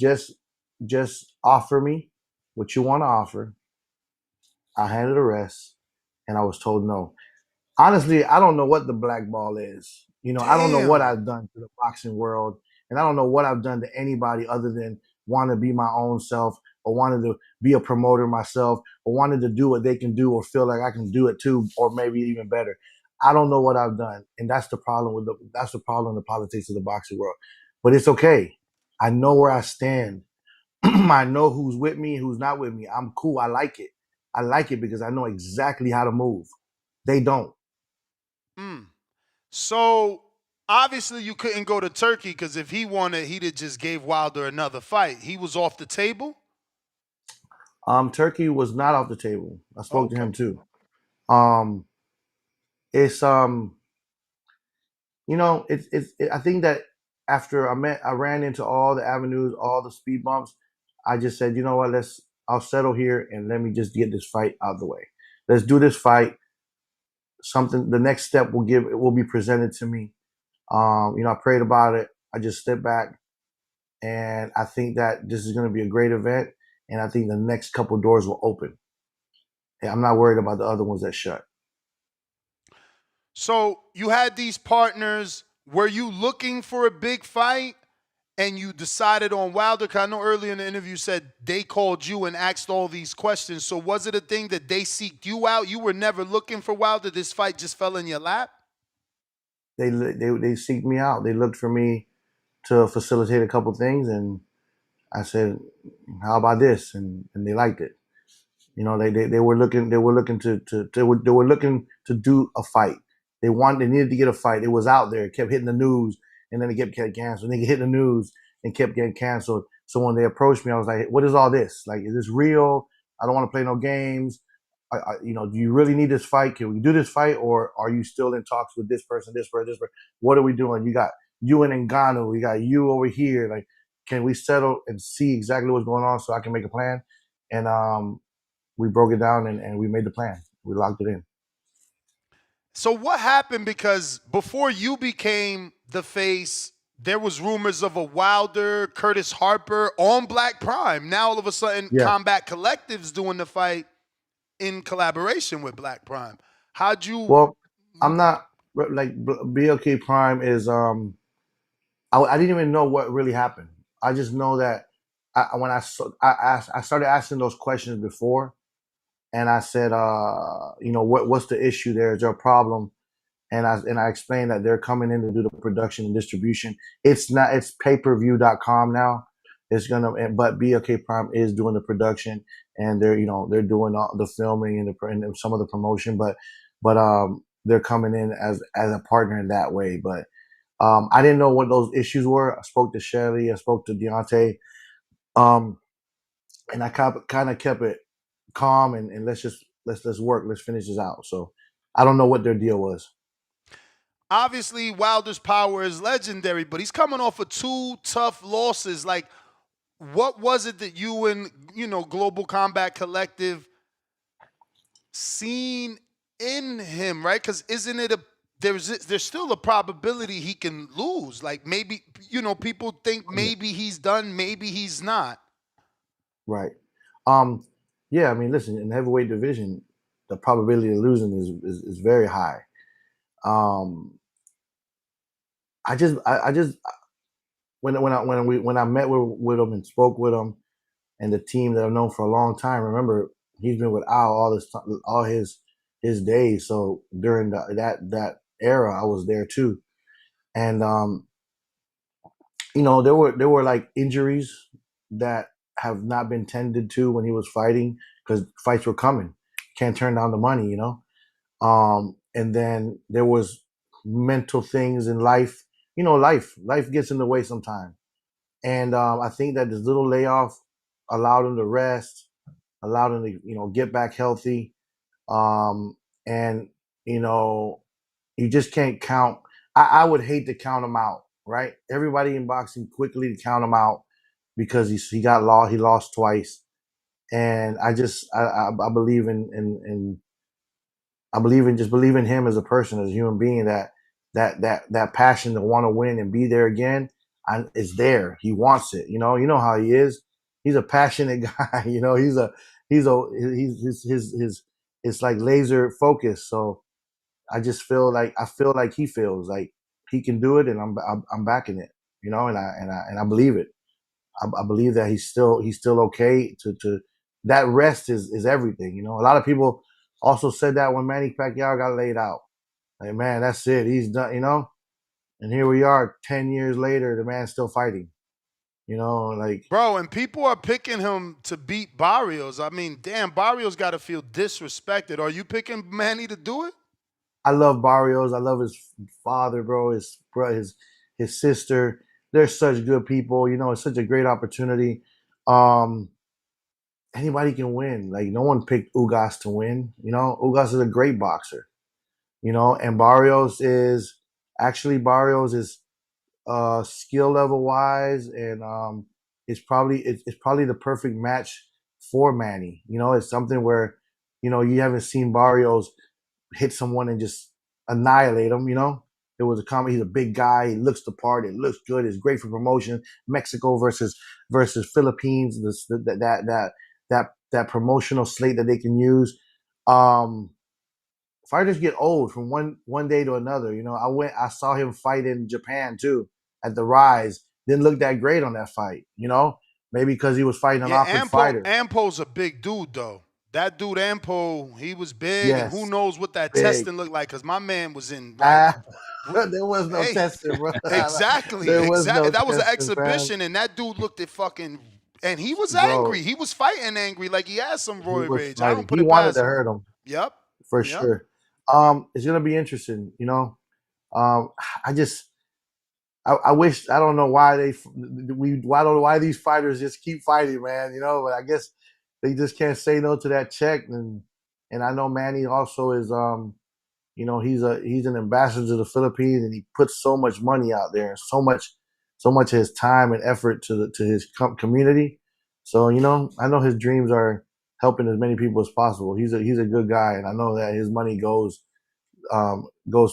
just offer me what you want to offer. I handle the rest, and I was told no. Honestly, I don't know what the black ball is. I don't know what damn. I've done to the boxing world, and I don't know what I've done to anybody other than want to be my own self, or wanted to be a promoter myself, or wanted to do what they can do, or feel like I can do it too, or maybe even better. I don't know what I've done, and that's the problem in the politics of the boxing world. But it's okay. I know where I stand. I know who's with me, who's not with me. I'm cool. I like it. I like it because I know exactly how to move. They don't. Mm. So obviously you couldn't go to Turkey, because if he wanted, he'd have just gave Wilder another fight. He was off the table. Turkey was not off the table. I spoke to Okay. him too. Um, it's I think that after I ran into all the avenues, all the speed bumps. I just said, you know what, I'll settle here and let me just get this fight out of the way. Let's do this fight. The next step will be presented to me. I prayed about it. I just stepped back, and I think that this is going to be a great event. And I think the next couple doors will open. And I'm not worried about the other ones that shut. So you had these partners. Were you looking for a big fight and you decided on Wilder? Because I know earlier in the interview you said they called you and asked all these questions. So was it a thing that they seeked you out? You were never looking for Wilder. This fight just fell in your lap? They seeked me out. They looked for me to facilitate a couple things, and I said, "How about this?" And they liked it. You know, they were looking they were looking to do a fight. They needed to get a fight. It was out there. It kept hitting the news, and then it kept getting canceled. And they hit the news and kept getting canceled. So when they approached me, I was like, "What is all this? Like, is this real? I don't want to play no games. You know, do you really need this fight? Can we do this fight, or are you still in talks with this person, this person, this person? What are we doing? You got you in Ngannou, we got you over here. Like, can we settle and see exactly what's going on so I can make a plan?" And we broke it down and we made the plan. We locked it in. So what happened? Because before you became the face, there was rumors of a Wilder, Curtis Harper on Black Prime. Now all of a sudden, Yeah. Combat Collective's doing the fight in collaboration with Black Prime. How'd you? Well, I'm not like BLK Prime is. I didn't even know what really happened. I just know that when I started asking those questions before, and I said, you know, what's the issue there? Is there a problem? And I explained that they're coming in to do the production and distribution. It's not it's pay-per-view.com now. It's gonna but BLK Prime is doing the production and they're doing all the filming and some of the promotion, but they're coming in as a partner in that way. But I didn't know what those issues were. I spoke to Shelly, I spoke to Deontay, um, and I kind of kept it calm and let's work, let's finish this out. So I don't know what their deal was. Obviously, Wilder's power is legendary, but he's coming off of two tough losses. Like, what was it that you and Global Combat Collective seen in him, right? Because isn't it there's still a probability he can lose. Like maybe people think maybe he's done, maybe he's not. Right. Yeah, I mean, listen, in the heavyweight division, the probability of losing is very high. I just when I met with him and spoke with him and the team that I've known for a long time. Remember, he's been with Al all his days. So during that era, I was there too, and there were like injuries that have not been tended to when he was fighting because fights were coming. Can't turn down the money, and then there was mental things in life. Life gets in the way sometimes. And I think that this little layoff allowed him to rest, allowed him to, get back healthy. And, you just can't count. I would hate to count him out, right? Everybody in boxing quickly to count him out because he got lost. He lost twice. And I believe believe in him as a person, as a human being, that passion to want to win and be there again is there. He wants it. You know how he is. He's a passionate guy. He's it's like laser focus. So I feel like he feels like he can do it, and I'm backing it. And I believe it. I believe that he's still okay to that rest is everything. A lot of people also said that when Manny Pacquiao got laid out. Like, man, that's it. He's done. And here we are 10 years later, the man's still fighting. Like, bro, and people are picking him to beat Barrios. I mean, damn, Barrios got to feel disrespected. Are you picking Manny to do it? I love Barrios. I love his father, bro, his sister. They're such good people. It's such a great opportunity. Um, Anybody can win. Like, no one picked Ugas to win. Ugas is a great boxer. And Barrios is skill level wise, and it's probably the perfect match for Manny. It's something where you haven't seen Barrios hit someone and just annihilate them. It was a comedy. He's a big guy. He looks the part. It looks good. It's great for promotion. Mexico versus Philippines. That promotional slate that they can use. Fighters get old from one day to another. I saw him fight in Japan too at the Rise. Didn't look that great on that fight. Maybe because he was fighting an awkward fighter. Ampo's a big dude though. That dude Ampo, he was big, Yes, and who knows what that big. testing looked like? Because my man was in. Like, there was no testing, bro. Exactly. There was no that was an testing, exhibition, and that dude looked at fucking And he was bro. angry. He was fighting angry, like he had some He roid was rage. I fighting. don't put He it wanted past to him. hurt him Yep. for Yep. sure. It's gonna be interesting. You know, um, I just I wish I don't know why I don't know why these fighters just keep fighting, man. You know, but I guess they just can't say no to that check, and I know Manny also is you know he's an ambassador to the Philippines, and he puts so much money out there, and so much of his time and effort to his community. So you know, I know his dreams are helping as many people as possible. He's a good guy, and I know that his money goes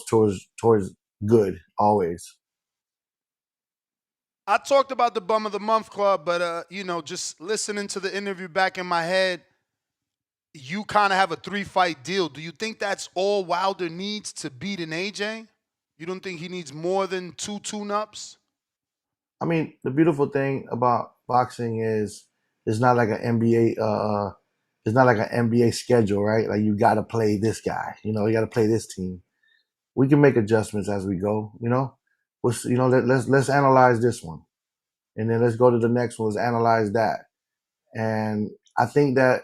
towards good always. I talked about the Bum of the Month Club, but just listening to the interview back in my head, you kind of have a 3-fight deal. Do you think that's all Wilder needs to beat an AJ? You don't think he needs more than 2 tune-ups? I mean, the beautiful thing about boxing is it's not like an NBA. It's not like an NBA schedule, right? Like you got to play this guy. You know, you got to play this team. We can make adjustments as we go. You know, let's analyze this one, and then let's go to the next one. Let's analyze that. And I think that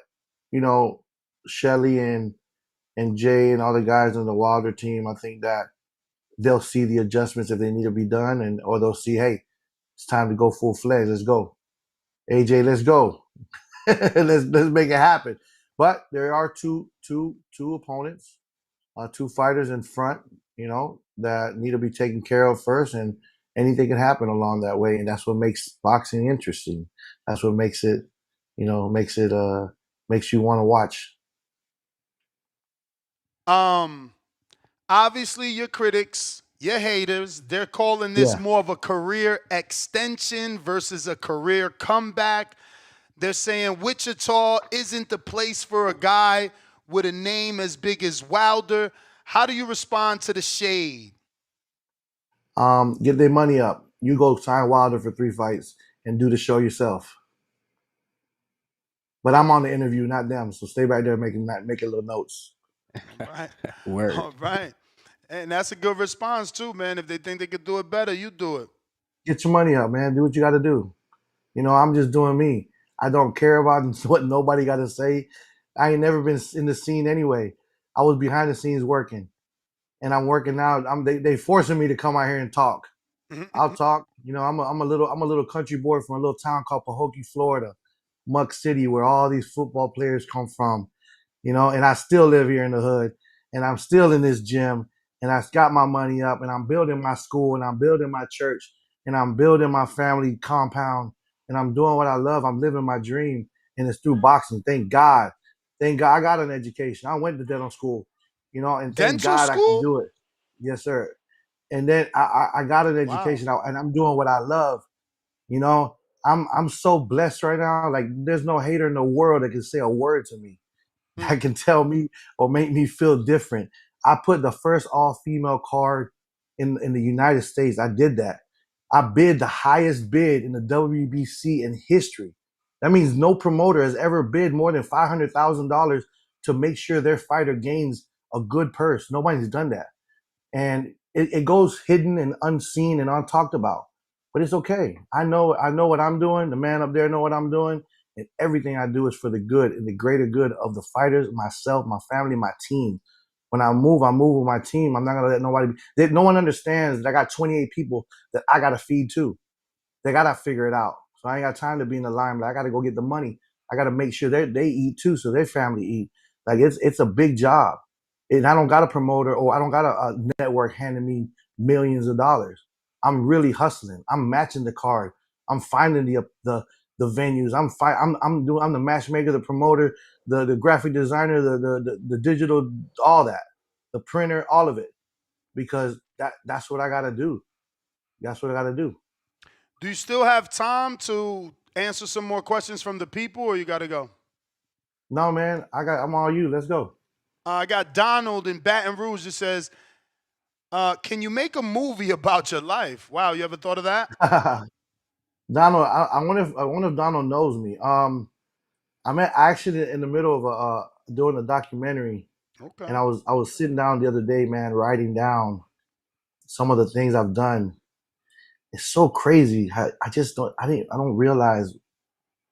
you know, Shelly and Jay and all the guys on the Wilder team. I think that they'll see the adjustments if they need to be done, and or they'll see, hey, it's time to go full fledged. Let's go. AJ, let's go. let's make it happen. But there are two opponents, two fighters in front, you know, that need to be taken care of first, and anything can happen along that way, and that's what makes boxing interesting. That's what makes it, you know, makes you want to watch. Um, Obviously, your critics, your haters, they're calling this Yeah. more of a career extension versus a career comeback. They're saying Wichita isn't the place for a guy with a name as big as Wilder. How do you respond to the shade? Get their money up. You go sign Wilder for 3 fights and do the show yourself. But I'm on the interview, not them. So stay right there making little notes. All right. Word. All right. And that's a good response, too, man. If they think they could do it better, you do it. Get your money up, man. Do what you got to do. You know, I'm just doing me. I don't care about what nobody got to say. I ain't never been in the scene anyway. I was behind the scenes working, and I'm working now. They forcing me to come out here and talk. I'll talk. You know, I'm a little country boy from a little town called Pahokee, Florida, Muck City, where all these football players come from. You know, and I still live here in the hood, and I'm still in this gym, and I got my money up, and I'm building my school, and I'm building my church, and I'm building my family compound, and I'm doing what I love. I'm living my dream, and it's through boxing. Thank God. Thank God I got an education. I went to dental school, you know, and thank Dental God I can school? do it. Yes, sir. And then I got an Wow. education, and I'm doing what I love. You know, I'm so blessed right now. Like there's no hater in the world that can say a word to me Hmm. that can tell me or make me feel different. I put the first all female card in the United States. I did that. I bid the highest bid in the WBC in history. That means no promoter has ever bid more than $500,000 to make sure their fighter gains a good purse. Nobody's done that, and it goes hidden and unseen and untalked about. But it's okay. I know what I'm doing. The man up there know what I'm doing, and everything I do is for the good and the greater good of the fighters, myself, my family, my team. When I move with my team. I'm not gonna let nobody. No one understands that I got 28 people that I gotta feed too. They gotta figure it out. So I ain't got time to be in the limelight. I gotta go get the money. I gotta make sure they eat too, so their family eat. Like it's a big job. And I don't got a promoter or I don't got a network handing me millions of dollars. I'm really hustling. I'm matching the card. I'm finding the venues. I'm the matchmaker, the promoter, the graphic designer, the digital, all that, the printer, all of it, because that's what I gotta do. That's what I gotta do. Do you still have time to answer some more questions from the people, or you got to go? No, man, I'm all you. Let's go. I got Donald in Baton Rouge that says, can you make a movie about your life? Wow, you ever thought of that? Donald, I wonder if Donald knows me. I'm actually in the middle of doing a documentary, and Okay. I was sitting down the other day, man, writing down some of the things I've done. It's so crazy. I just don't I don't realize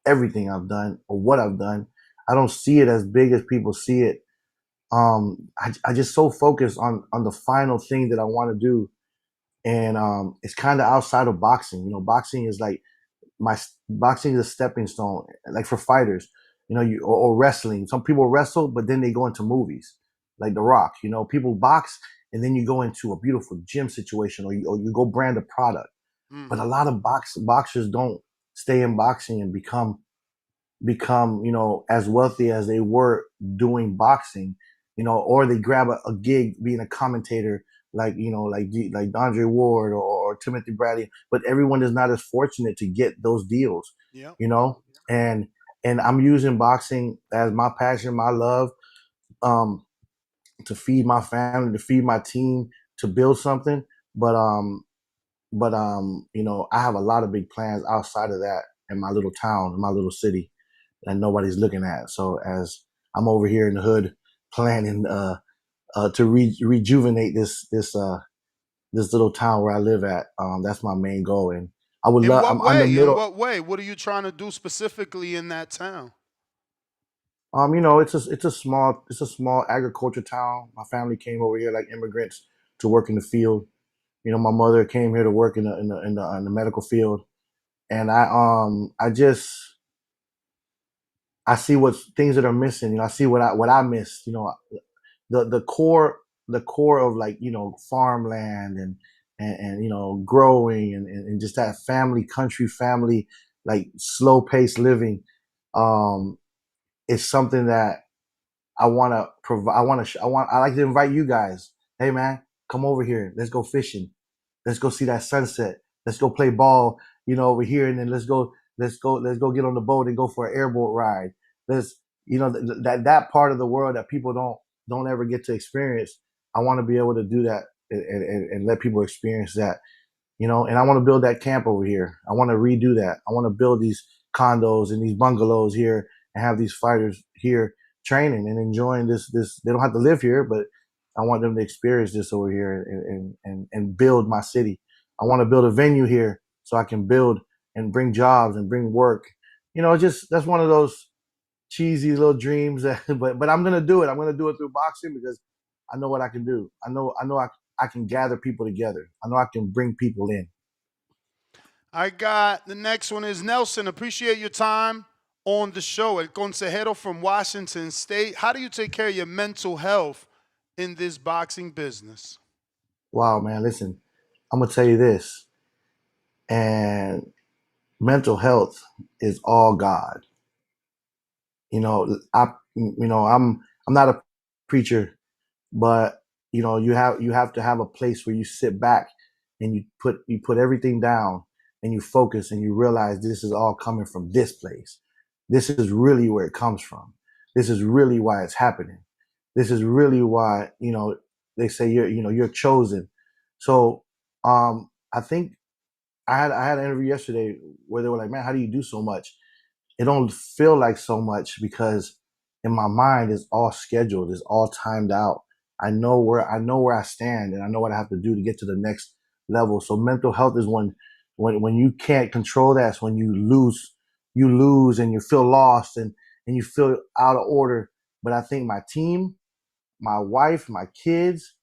everything I've done or what I've done. I don't see it as big as people see it. I just so focused on the final thing that I want to do, and it's kind of outside of boxing. You know, boxing is like boxing is a stepping stone, like for fighters. You know, or wrestling. Some people wrestle, but then they go into movies, like The Rock. You know, people box and then you go into a beautiful gym situation, or you go brand a product. But a Mm-hmm. lot of boxers don't stay in boxing and become as wealthy as they were doing boxing, or they grab a gig being a commentator, like like Andre Ward, or Timothy Bradley. But everyone is not as fortunate to get those deals, Yep. you know. And I'm using boxing as my passion, my love, um, to feed my family, to feed my team, to build something. But I have a lot of big plans outside of that in my little town, in my little city, that nobody's looking at. So as I'm over here in the hood planning to rejuvenate this little town where I live at, that's my main goal. And I would In love. what I'm on the way? In middle. what way? What are you trying to do specifically in that town? It's a small agriculture town. My family came over here like immigrants to work in the field. You know, my mother came here to work in the medical field, and I see what things that are missing. You know, I see what I missed. You know, the core of, like, farmland, and growing, and just that country family, like slow paced living, um is something that I want to provide. I like to invite you guys. Hey man, come over here. Let's go fishing. Let's go see that sunset. Let's go play ball, over here, and then let's go get on the boat and go for an airboat ride. Let's, that part of the world that people don't ever get to experience. I want to be able to do that, and let people experience that. And I want to build that camp over here. I want to redo that. I want to build these condos and these bungalows here, and have these fighters here training and enjoying this. They don't have to live here, but I want them to experience this over here, and build my city. I want to build a venue here so I can build and bring jobs and bring work. Just that's one of those cheesy little dreams that, but I'm gonna do it. I'm gonna do it through boxing, because I know what I can do. I can gather people together. I know I can bring people in. I got the next one is Nelson. Appreciate your time on the show. El Consejero from Washington State. How do you take care of your mental health in this boxing business? Wow, man, listen, I'm gonna tell you this, and mental health is all God. I'm not a preacher, but you have to have a place where you sit back, and you put everything down, and you focus, and you realize this is all coming from this place. This is really where it comes from. This is really why it's happening. This is really why, they say you're chosen. So I think I had an interview yesterday where they were like, man, how do you do so much? It don't feel like so much, because in my mind it's all scheduled, it's all timed out. I know where I stand, and I know what I have to do to get to the next level. So mental health is when you can't control that. It's when you lose and you feel lost, and you feel out of order. But I think my team, my wife, my kids,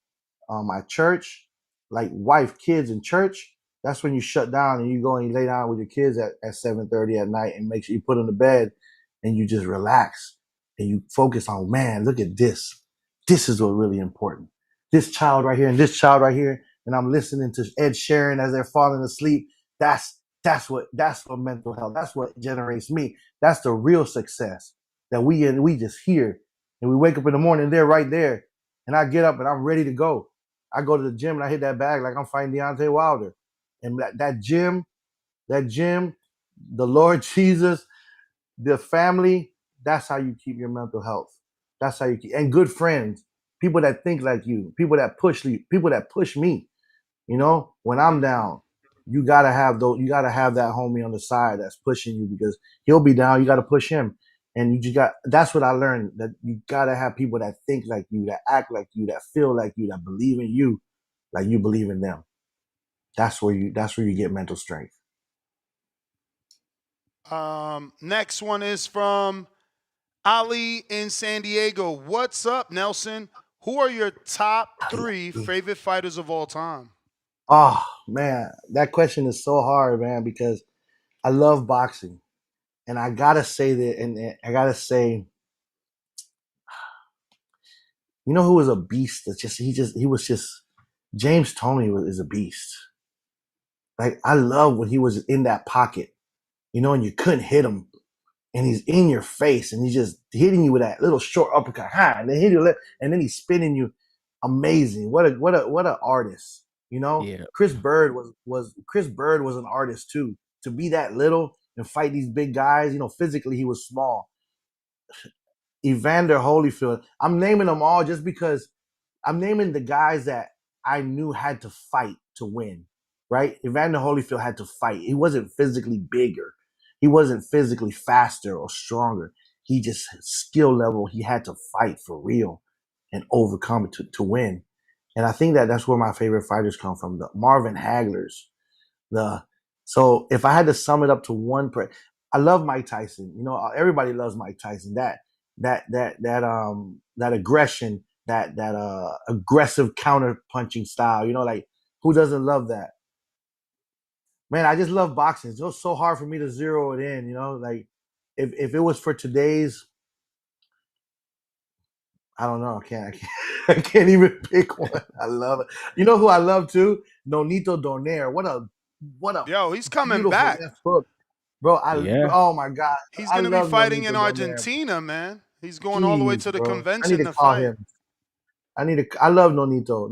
my church, like wife, kids, and church. That's when you shut down, and you go and you lay down with your kids at 7:30 at night, and make sure you put them to bed, and you just relax, and you focus on, man, look at this. This is what really important. This child right here and this child right here, and I'm listening to Ed Sheeran as they're falling asleep. That's what mental health. That's what generates me. That's the real success that we just hear, and we wake up in the morning, they're right there, and I get up and I'm ready to go. I go to the gym and I hit that bag like I'm fighting Deontay Wilder. And that gym, the Lord Jesus, the family, that's how you keep your mental health. That's how you keep, and good friends, people that think like you, people that push me. When I'm down, you gotta have those. You gotta have that homie on the side that's pushing you, because he'll be down. You gotta push him, and you just got. That's what I learned. That you gotta have people that think like you, that act like you, that feel like you, that believe in you, like you believe in them. That's where you get mental strength. Next one is from Ali in San Diego. What's up, Nelson? Who are your top three favorite fighters of all time? Oh man, that question is so hard, man, because I love boxing, and I gotta say that, and I gotta say, you know who was a beast? He was just James Toney is a beast. Like I love when he was in that pocket, and you couldn't hit him, and he's in your face, and he's just hitting you with that little short uppercut, and then hit you, and then he's spinning you. Amazing! What a artist! Yeah. Chris Bird was an artist too. To be that little and fight these big guys, physically he was small. Evander Holyfield. I'm naming them all just because I'm naming the guys that I knew had to fight to win, right? Evander Holyfield had to fight. He wasn't physically bigger. He wasn't physically faster or stronger. He just skill level. He had to fight for real and overcome it to win. And I think that's where my favorite fighters come from. The Marvin Haglers. The So if I had to sum it up to I love Mike Tyson. Everybody loves Mike Tyson. That aggression, that aggressive counter punching style. Like who doesn't love that? Man, I just love boxing. It's just so hard for me to zero it in. Like if it was for today's, I don't know. I can't even pick one. I love it. You know who I love too? Nonito Donaire. What a Yo, he's coming beautiful back. left hook, bro. Yeah. Oh my god, He's I gonna be love fighting in Nonito Donaire. Argentina, man. He's going all the way Jeez, to the bro. I need convention to to call fight. him. I love Nonito.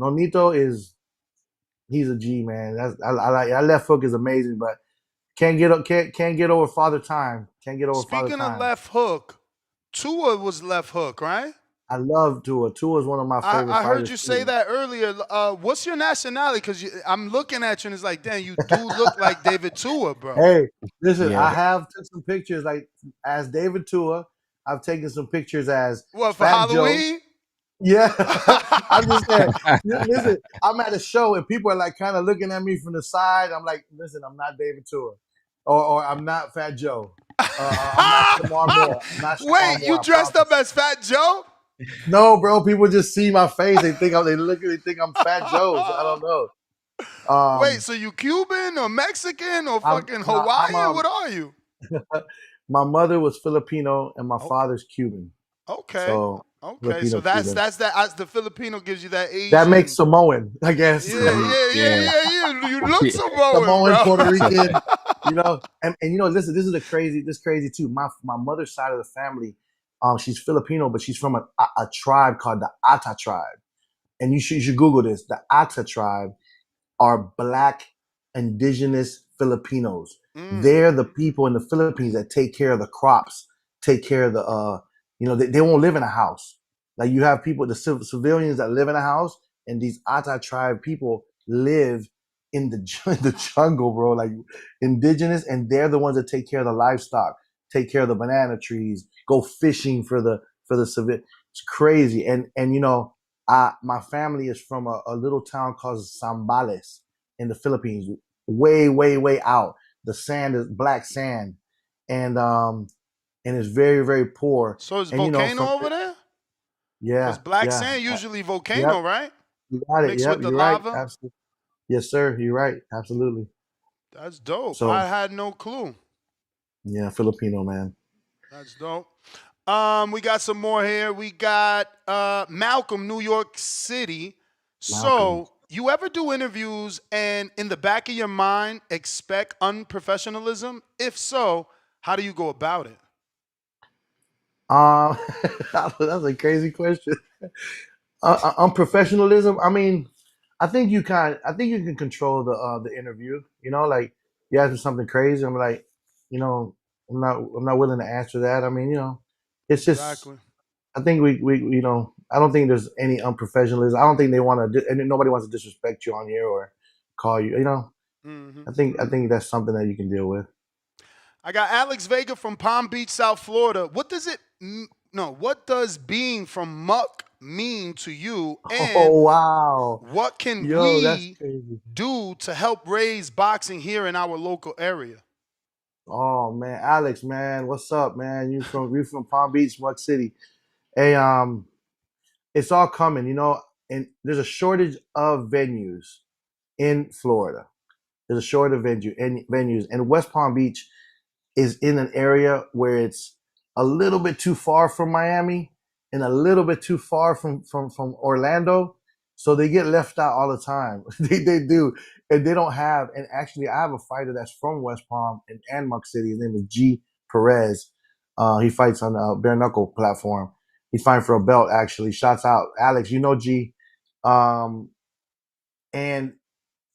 He's a G, man. I like that left hook is amazing, but can't get over Father Time. Can't get over Father Speaking of Time. left hook, Tua was left hook, right? I love Tua. Tua is one of my favorite I heard fighters you say too. that earlier. What's your nationality? Because I'm looking at you and it's like, damn, you do look like David Tua, bro. Hey, listen, Yeah. I have took some pictures like as David Tua. I've taken some pictures as What, for Fat Joe. Halloween? Yeah, I'm just saying. Listen, I'm at a show and people are like kind of looking at me from the side. I'm like, listen, I'm not David Tua, or I'm not Fat Joe. I'm not Shamar Moore. I'm not Shamar Wait, you Moore. I dressed up promise. as Fat Joe? No, bro. People just see my face. They think I'm Fat Joe. So I don't know. Wait, Um, so you Cuban or Mexican or I'm fucking no, Hawaiian? What are you? my mother was Filipino and my Okay. father's Cuban. Okay. So Okay. So Filipino that's Cuban. that. As the Filipino gives you that That makes Asian. Samoan, I guess. Yeah. You look Samoan, Samoan, bro. Puerto Rican, and listen, this is crazy too. My mother's side of the family, she's Filipino, but she's from a tribe called the Ata tribe, and you should Google this. The Ata tribe are black indigenous Filipinos. Mm. They're the people in the Philippines that take care of the crops, take care of the they won't live in a house. Like you have people, the civilians that live in a house, and these Ata tribe people live in the the jungle, bro. Like indigenous, and they're the ones that take care of the livestock, take care of the banana trees, go fishing for the civil. It's crazy, and my family is from a little town called Zambales in the Philippines, way, way, way out. The sand is black sand, and it's very, very poor. So is And volcano from over there? Because yeah, black yeah, sand usually volcano, yep, right? you got it. Mixed Yep, with the you're right. lava. Absolutely, yes, sir. You're right. Absolutely. That's dope. So I had no clue. yeah, Filipino man, That's dope. We got some more here. We got Malcolm, New York City. Malcolm. So, you ever do interviews and in the back of your mind expect unprofessionalism? If so, how do you go about it? Um, that's a crazy question. Unprofessionalism. I mean, I think you can control the interview. Like you ask me something crazy, I'm like, you know, I'm not willing to answer that. I mean, it's just Exactly. I think we I don't think there's any unprofessionalism. I don't think they want to, and nobody wants to disrespect you on here or call you. Hmm. I think that's something that you can deal with. I got Alex Vega from Palm Beach, South Florida. What does being from Muck mean to you? And Oh wow, what can yo, that's we crazy. do to help raise boxing here in our local area? Oh man, Alex, man, what's up, man? You from Palm Beach, Mud City. Hey, it's all coming, and there's a shortage of venues in Florida. There's a shortage of venues, and West Palm Beach is in an area where it's a little bit too far from Miami and a little bit too far from Orlando. So they get left out all the time. they do. And they don't have, and actually I have a fighter that's from West Palm and Muck City. His name is G Perez. He fights on the bare knuckle platform. He's fighting for a belt actually. Shouts out. Alex, you know G. Um, and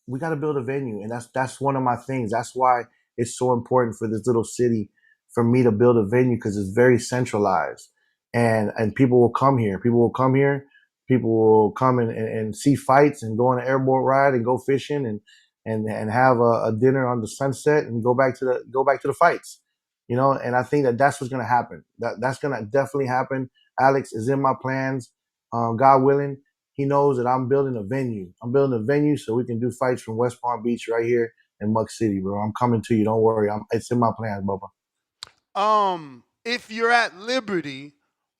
we got to build a venue, and that's one of my things. That's why it's so important for this little city for me to build a venue, because it's very centralized, and people will come here. People will come here. People will come and see fights and go on an airboat ride and go fishing and have a dinner on the sunset and go back to the fights. And I think that's what's going to happen. That's going to definitely happen. Alex is in my plans. God willing, he knows that I'm building a venue. I'm building a venue so we can do fights from West Palm Beach right here in Muck City, bro. I'm coming to you. Don't worry. It's in my plans, Bubba. If you're at Liberty,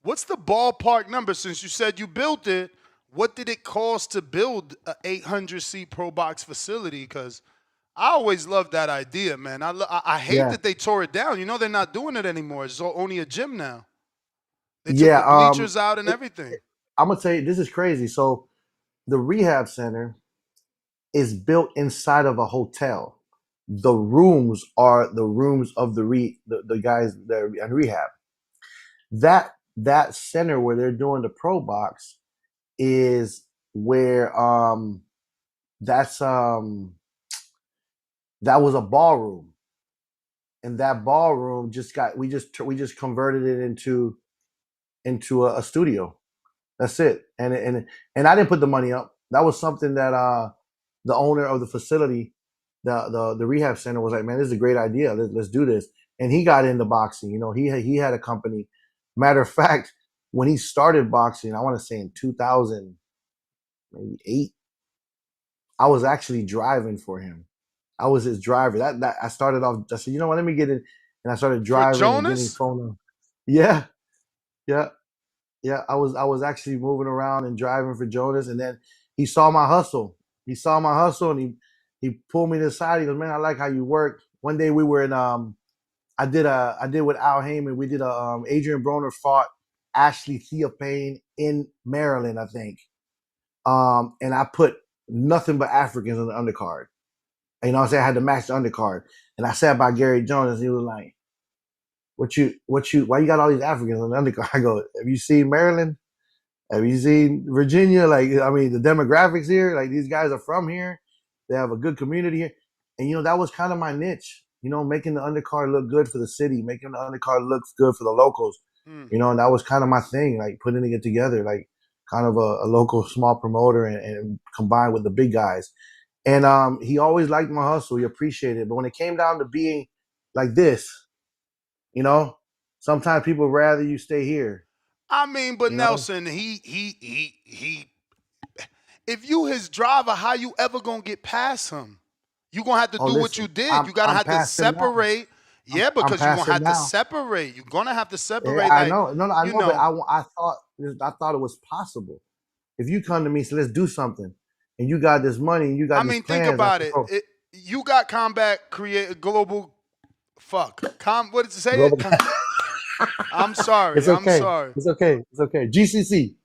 what's the ballpark number? Since you said you built it, what did it cost to build a 800-seat pro box facility? Because I always loved that idea, man. I hate Yeah. that they tore it down. They're not doing it anymore. It's only a gym now. They took Yeah. the bleachers out and everything. I'm going to tell you, this is crazy. So the rehab center is built inside of a hotel. The rooms are the rooms of the guys that are in rehab. That center where they're doing the pro box is where that's that was a ballroom, and that ballroom we just converted it into a studio. That's it. And I didn't put the money up. That was something that the owner of the facility, the rehab center, was like, man, this is a great idea. Let's do this. And he got into boxing. He had a company. Matter of fact, when he started boxing, I want to say in 2008, I was actually driving for him. I was his driver. That I started off. I said, let me get in, and I started For driving and getting Jonas? phone. Yeah, yeah. Yeah, I was actually moving around and driving for Jonas, and then he saw my hustle. He saw my hustle, and he pulled me to the side. He goes, "Man, I like how you work." One day we were in I did with Al Heyman. We did a Adrian Broner fought Ashley Theophane in Maryland, I think. And I put nothing but Africans on the undercard. And, what I'm saying, I had to match the undercard, and I sat by Gary Jones, and he was like, why you got all these Africans on the undercard?" I go, "Have you seen Maryland? Have you seen Virginia? Like, I mean, the demographics here, like these guys are from here. They have a good community here." And, that was kind of my niche, making the undercard look good for the city, making the undercard look good for the locals. Hmm. And that was kind of my thing, like putting it together, like kind of a local small promoter and combined with the big guys. And he always liked my hustle. He appreciated it. But when it came down to being like this, you know, sometimes people rather you stay here, I mean, but you know? Nelson, he. If you his driver, how you ever gonna get past him? You gonna have to Oh, do what you listen, did. I'm You gotta I'm have to past him now. separate. I'm Yeah, I'm because you're gonna past him have to now. separate. You're gonna have to Yeah, separate. I Like, know. No, no, I you know, but know. I thought it was possible. If you come to me and say, let's do something, and you got this money and you got I these mean, think plans, I about said, it. bro, You got combat create global. Fuck. What did you say? global. I'm sorry. It's I'm okay. sorry. It's okay. It's okay. GCC.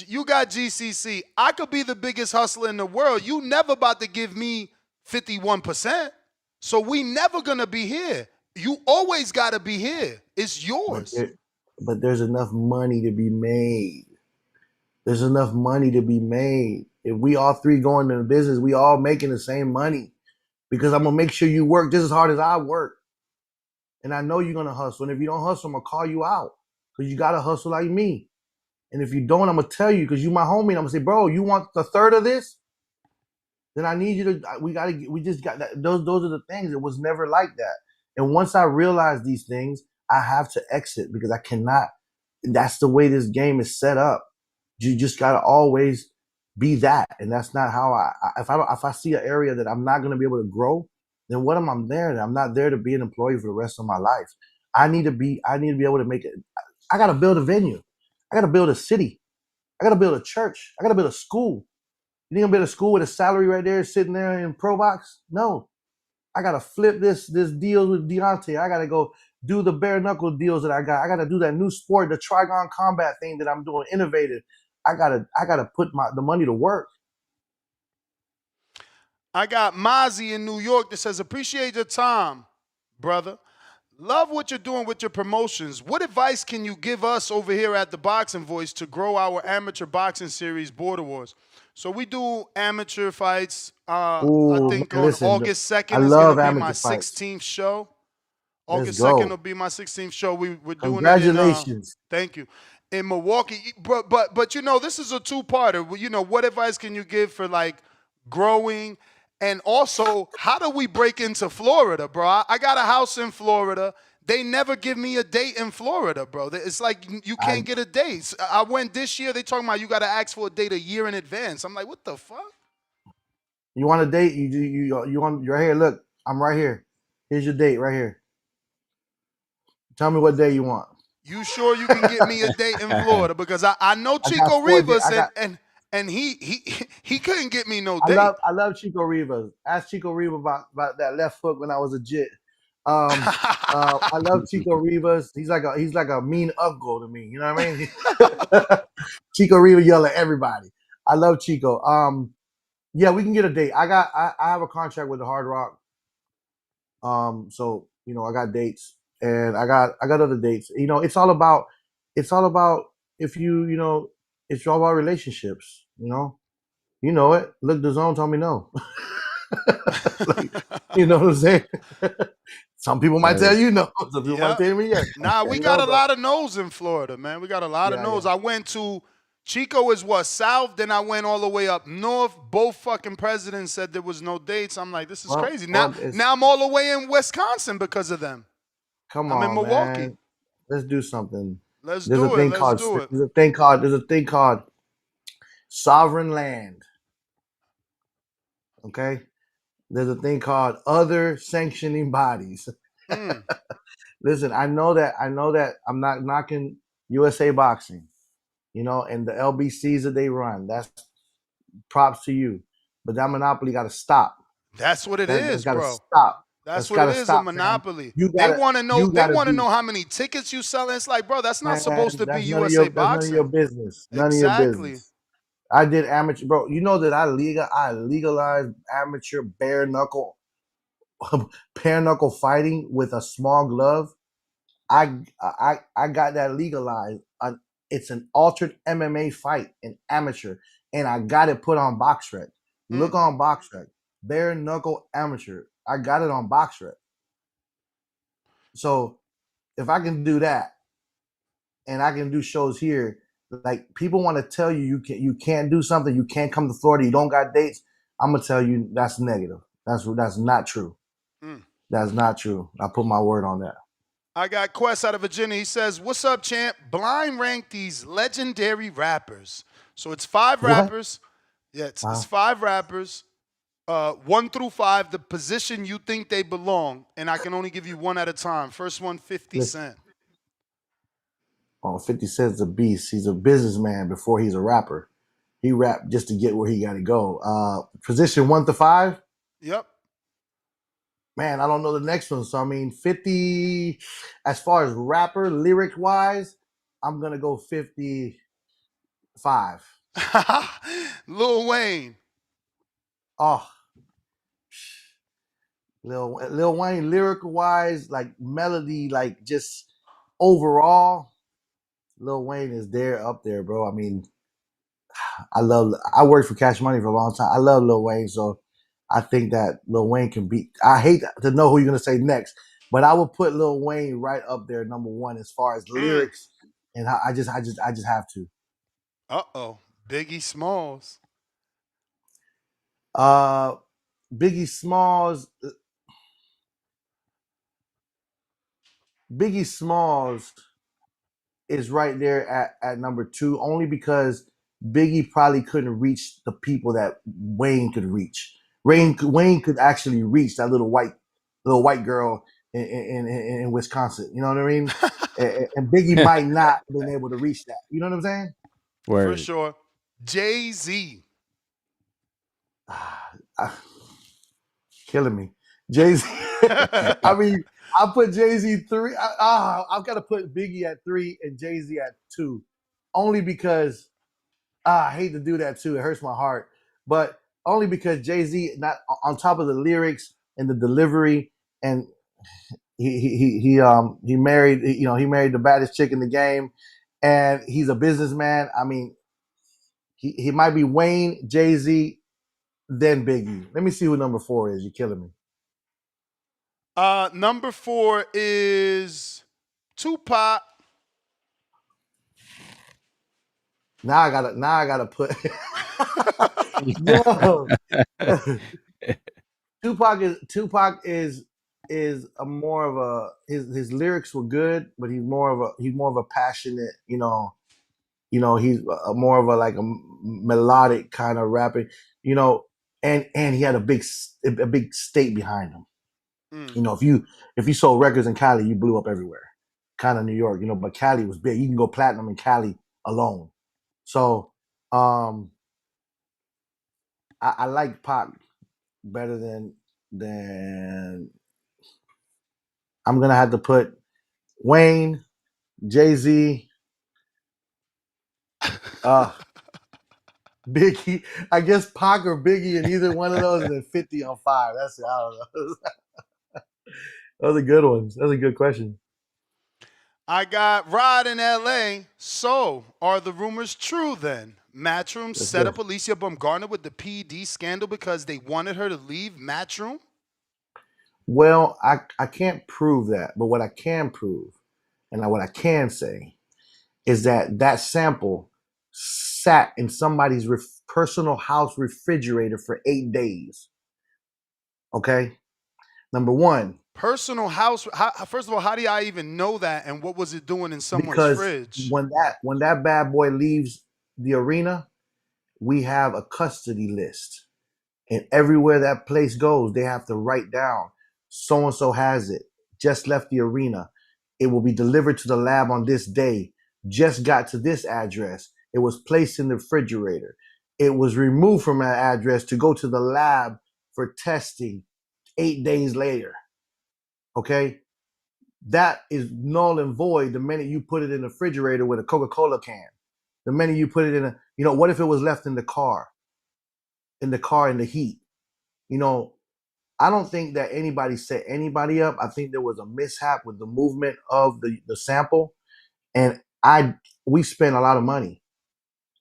You got GCC. I could be the biggest hustler in the world. You never about to give me 51%. So we never gonna be here. You always gotta be here. It's But yours. there's enough money to be made. There's enough money to be made. If we all three go into the business, we all making the same money, because I'm gonna make sure you work just as hard as I work. And I know you're gonna hustle. And if you don't hustle, I'm gonna call you out, because you gotta hustle like me. And if you don't, I'm gonna tell you, because you my homie. And I'm gonna say, bro, you want the third of this? Then I need you to. We just got that. Those are the things. It was never like that. And once I realized these things, I have to exit, because I cannot. That's the way this game is set up. You just gotta always be that, and that's not how if I see an area that I'm not gonna be able to grow, then what am I there? I'm not there to be an employee for the rest of my life. I need to be able to make it. I gotta build a venue. I gotta build a city. I gotta build a church. I gotta build a school. You think I'm build a school with a salary right there sitting there in Pro Box? No. I gotta flip this deal with Deontay. I gotta go do the bare knuckle deals that I got. I gotta do that new sport, the Trigon combat thing that I'm doing, innovative. I gotta put the money to work. I got Mozzie in New York that says, appreciate your time, brother. Love what you're doing with your promotions. What advice can you give us over here at the Boxing Voice to grow our amateur boxing series, Border Wars? So we do amateur fights. I Ooh, think man, on listen, August I 2nd is going to love be my amateur fights. 16th show. Let's August 2nd will go. be my 16th show. We're doing it in Congratulations. thank you. In Milwaukee. But you know, this is a two-parter. You know, what advice can you give for like growing, and also how do we break into Florida, bro? I got a house in Florida. They never give me a date in Florida, bro. It's like you can't I get a date. I went this year. They talking about you got to ask for a date a year in advance. I'm like, what the fuck? You want a date? You want you're here. Look, I'm right here. Here's your date right here. Tell me what day you want. You sure you can get me a date in Florida? Because I know I got Chico 4 days. Rivas and he couldn't get me no I date. love Chico Rivas. Ask Chico Rivas about that left hook when I was a jit. Um, I love Chico Rivas. He's like a mean uncle to me. You know what I mean? Chico Rivas yell at everybody. I love Chico. Yeah, we can get a date. I have a contract with the Hard Rock. So I got dates, and I got other dates. It's all about if it's all about relationships. You know it. Look, the zone told me no. Like, you know what I'm saying? Some people might tell you no. Some people might Yeah. tell me yes. Nah, we got a But lot of no's in Florida, man. We got a lot of yeah, no's. I went to Chico is what, south, then I went all the way up north. Both fucking presidents said there was no dates. I'm like, this is crazy. Now it's now I'm all the way in Wisconsin because of them. come I'm in on, Milwaukee. man. Let's do something. Let's There's a do it. thing Let's called do it. sovereign land. Okay. There's a thing called other sanctioning bodies. Mm, Listen, I know that I'm not knocking USA boxing, and the LBCs that they run. That's props to you. But that monopoly got to stop. that's what it That's is, got to bro. stop. That's That's what got it to is, a stop, fam. monopoly. You They gotta, want to know. you They gotta want to do, know how many tickets you selling. It's like, bro, that's not supposed man. to be That's USA none of your boxing. business. None of your Exactly. business. I did amateur, bro. You know that I legalized amateur bare knuckle fighting with a small glove. I got that legalized. It's an altered MMA fight, an amateur, and I got it put on BoxRec. Look Mm. on BoxRec, bare knuckle amateur. I got it on BoxRec. So if I can do that, and I can do shows here, like people want to tell you can't do something, you can't come to Florida, you don't got dates. I'm gonna tell you that's negative. That's not true. Mm. That's not true. I put my word on that. I got Quest out of Virginia. He says, "What's up, champ? Blind rank these legendary rappers. So it's five What? rappers. Yeah, it's Uh, five rappers. 1 through 5, the position you think they belong, and I can only give you one at a time. First one, 50 listen, Cent. 50 Cent's a beast. He's a businessman before he's a rapper. He rapped just to get where he got to go. Position 1 to 5. Yep. Man, I don't know the next one. So I mean, 50. As far as rapper lyric wise, I'm gonna go 55. Lil Wayne. Oh, Lil Wayne, lyric wise, like melody, like just overall, Lil Wayne is there up there, bro. I mean, I worked for Cash Money for a long time. I love Lil Wayne, so I think that Lil Wayne can beat. I hate to know who you're gonna say next, but I will put Lil Wayne right up there, number one, as far as Mm. lyrics, and I just have to. Uh-oh. Biggie Smalls. Uh, Biggie Smalls, Biggie Smalls is right there at number 2, only because Biggie probably couldn't reach the people that Wayne could reach. Wayne could actually reach that little white girl in Wisconsin. You know what I mean? And Biggie might not have been able to reach that. You know what I'm saying? For Word. sure. Jay-Z. Ah, killing me. Jay-Z. I mean, I put Jay-Z 3. I've got to put Biggie at 3 and Jay-Z at 2. Only because I hate to do that too. It hurts my heart. But only because Jay-Z, not on top of the lyrics and the delivery, and he married, he married the baddest chick in the game, and he's a businessman. I mean, he might be Wayne, Jay-Z, then Biggie. Let me see who number 4 is. You're killing me. Number 4 is Tupac. Now I gotta put yo. Tupac is a more of a his lyrics were good, but he's more of a passionate, he's more of a like a melodic kind of rapping, you know, and he had a big state behind him. Mm. If you sold records in Cali, you blew up everywhere. Kind of New York, but Cali was big. You can go platinum in Cali alone. So I like Pac better than I'm gonna have to put Wayne, Jay-Z, Biggie. I guess Pac or Biggie, and either one of those, and then 50 on 5. That's it. I don't know. Those are good ones. That's a good question. I got Rod in LA. So, are the rumors true then? Matchroom Let's set go. up Alicia Baumgardner with the PD scandal because they wanted her to leave Matchroom? Well, I can't prove that, but what I can prove, and what I can say, is that sample sat in somebody's personal house refrigerator for 8 days. Okay? Number one, Personal house. First of all, how do I even know that? And what was it doing in someone's because fridge? when that bad boy leaves the arena, we have a custody list. And everywhere that place goes, they have to write down so and so has it, just left the arena. It will be delivered to the lab on this day, just got to this address. It was placed in the refrigerator. It was removed from that address to go to the lab for testing 8 days later. Okay? That is null and void the minute you put it in the refrigerator with a Coca-Cola can. The minute you put it in what if it was left in the car in the heat? I don't think that anybody set anybody up. I think there was a mishap with the movement of the sample, and we spent a lot of money.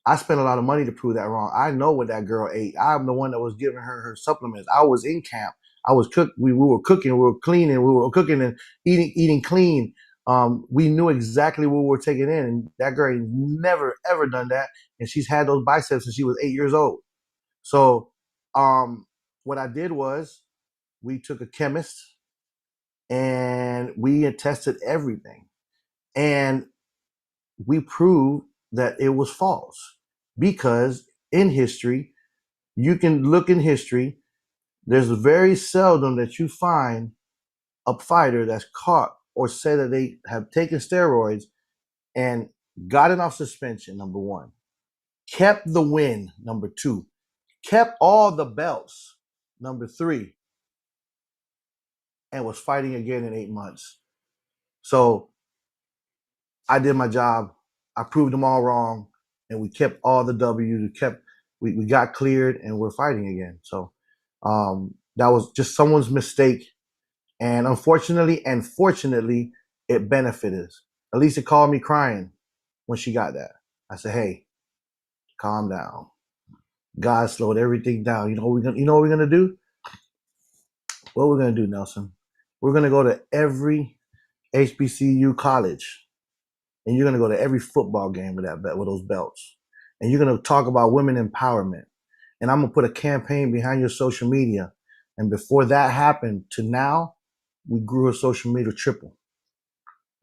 I spent a lot of money to prove that wrong. I know what that girl ate. I'm the one that was giving her supplements. I was in camp. I was cook. We were cooking. We were cleaning. We were cooking and eating clean. We knew exactly what we were taking in, and that girl ain't never ever done that. And she's had those biceps since she was 8 years old. So, what I did was we took a chemist and we had tested everything, and we proved that it was false, because in history, you can look in history, there's very seldom that you find a fighter that's caught or said that they have taken steroids and gotten off suspension, number one, kept the win, number two, kept all the belts, number three, and was fighting again in 8 months. So I did my job. I proved them all wrong, and we kept all the W's. We got cleared, and we're fighting again. So that was just someone's mistake, and unfortunately and fortunately, it benefited us. Alicia called me crying when she got that. I said, "Hey, calm down. God slowed everything down. You know what we're gonna do? What we're gonna do, Nelson? We're gonna go to every HBCU college, and you're going to go to every football game with those belts, and you're going to talk about women empowerment, and I'm going to put a campaign behind your social media." And before that happened to now, we grew her social media triple,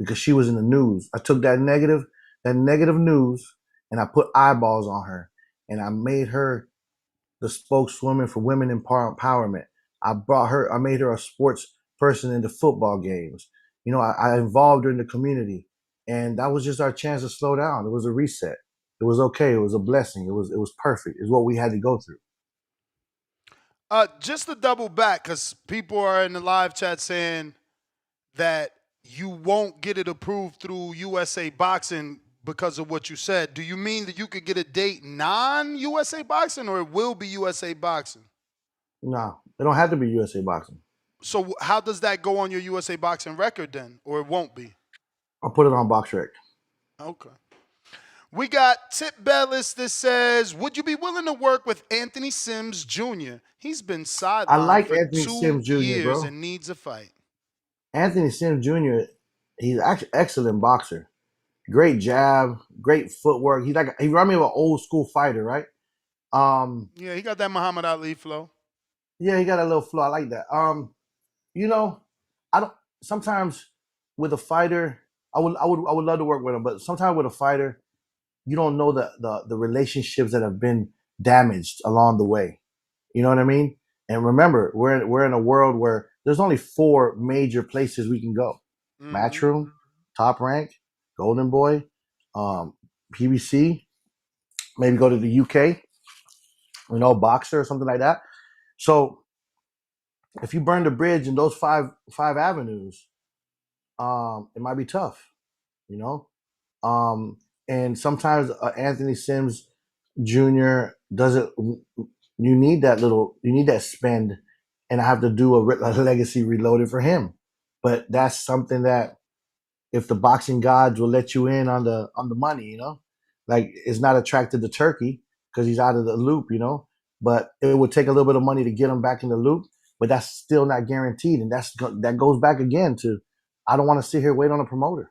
because she was in the news. I took that negative news, and I put eyeballs on her, and I made her the spokeswoman for women empowerment. I made her a sports person in the football games. You know, I involved her in the community, and that was just our chance to slow down. It was a reset. It was okay. It was a blessing. It was perfect. It's what we had to go through. Just to double back, because people are in the live chat saying that you won't get it approved through USA Boxing because of what you said. Do you mean that you could get a date non-USA Boxing, or it will be USA Boxing? No, it don't have to be USA Boxing. So how does that go on your USA Boxing record then, or it won't be? I'll put it on BoxRec. Okay. We got Tip Bellis that says, would you be willing to work with Anthony Sims Jr.? He's been I sidelined like for Anthony 2 Sims Jr., years bro. and needs a fight. Anthony Sims Jr. He's actually excellent boxer. Great jab, great footwork. He remind me of an old school fighter, right? Um, Yeah, he got that Muhammad Ali flow. yeah, he got a little flow. I like that. You know, I don't. Sometimes with a fighter, I would love to work with him, but sometimes with a fighter, you don't know the relationships that have been damaged along the way. You know what I mean? And remember, we're in a world where there's only four major places we can go: Mm-hmm. Matchroom, Top Rank, Golden Boy, um, PBC. Maybe go to the UK, Boxer or something like that. So if you burn the bridge in those five avenues, it might be tough, you know. Um, and sometimes Anthony Sims Jr. doesn't. You need that spend, and I have to do a legacy reloaded for him. But that's something that if the boxing gods will let you in on the money, like it's not attracted to Turkey because he's out of the loop. But it would take a little bit of money to get him back in the loop, but that's still not guaranteed, and that goes back again to I don't want to sit here wait on a promoter.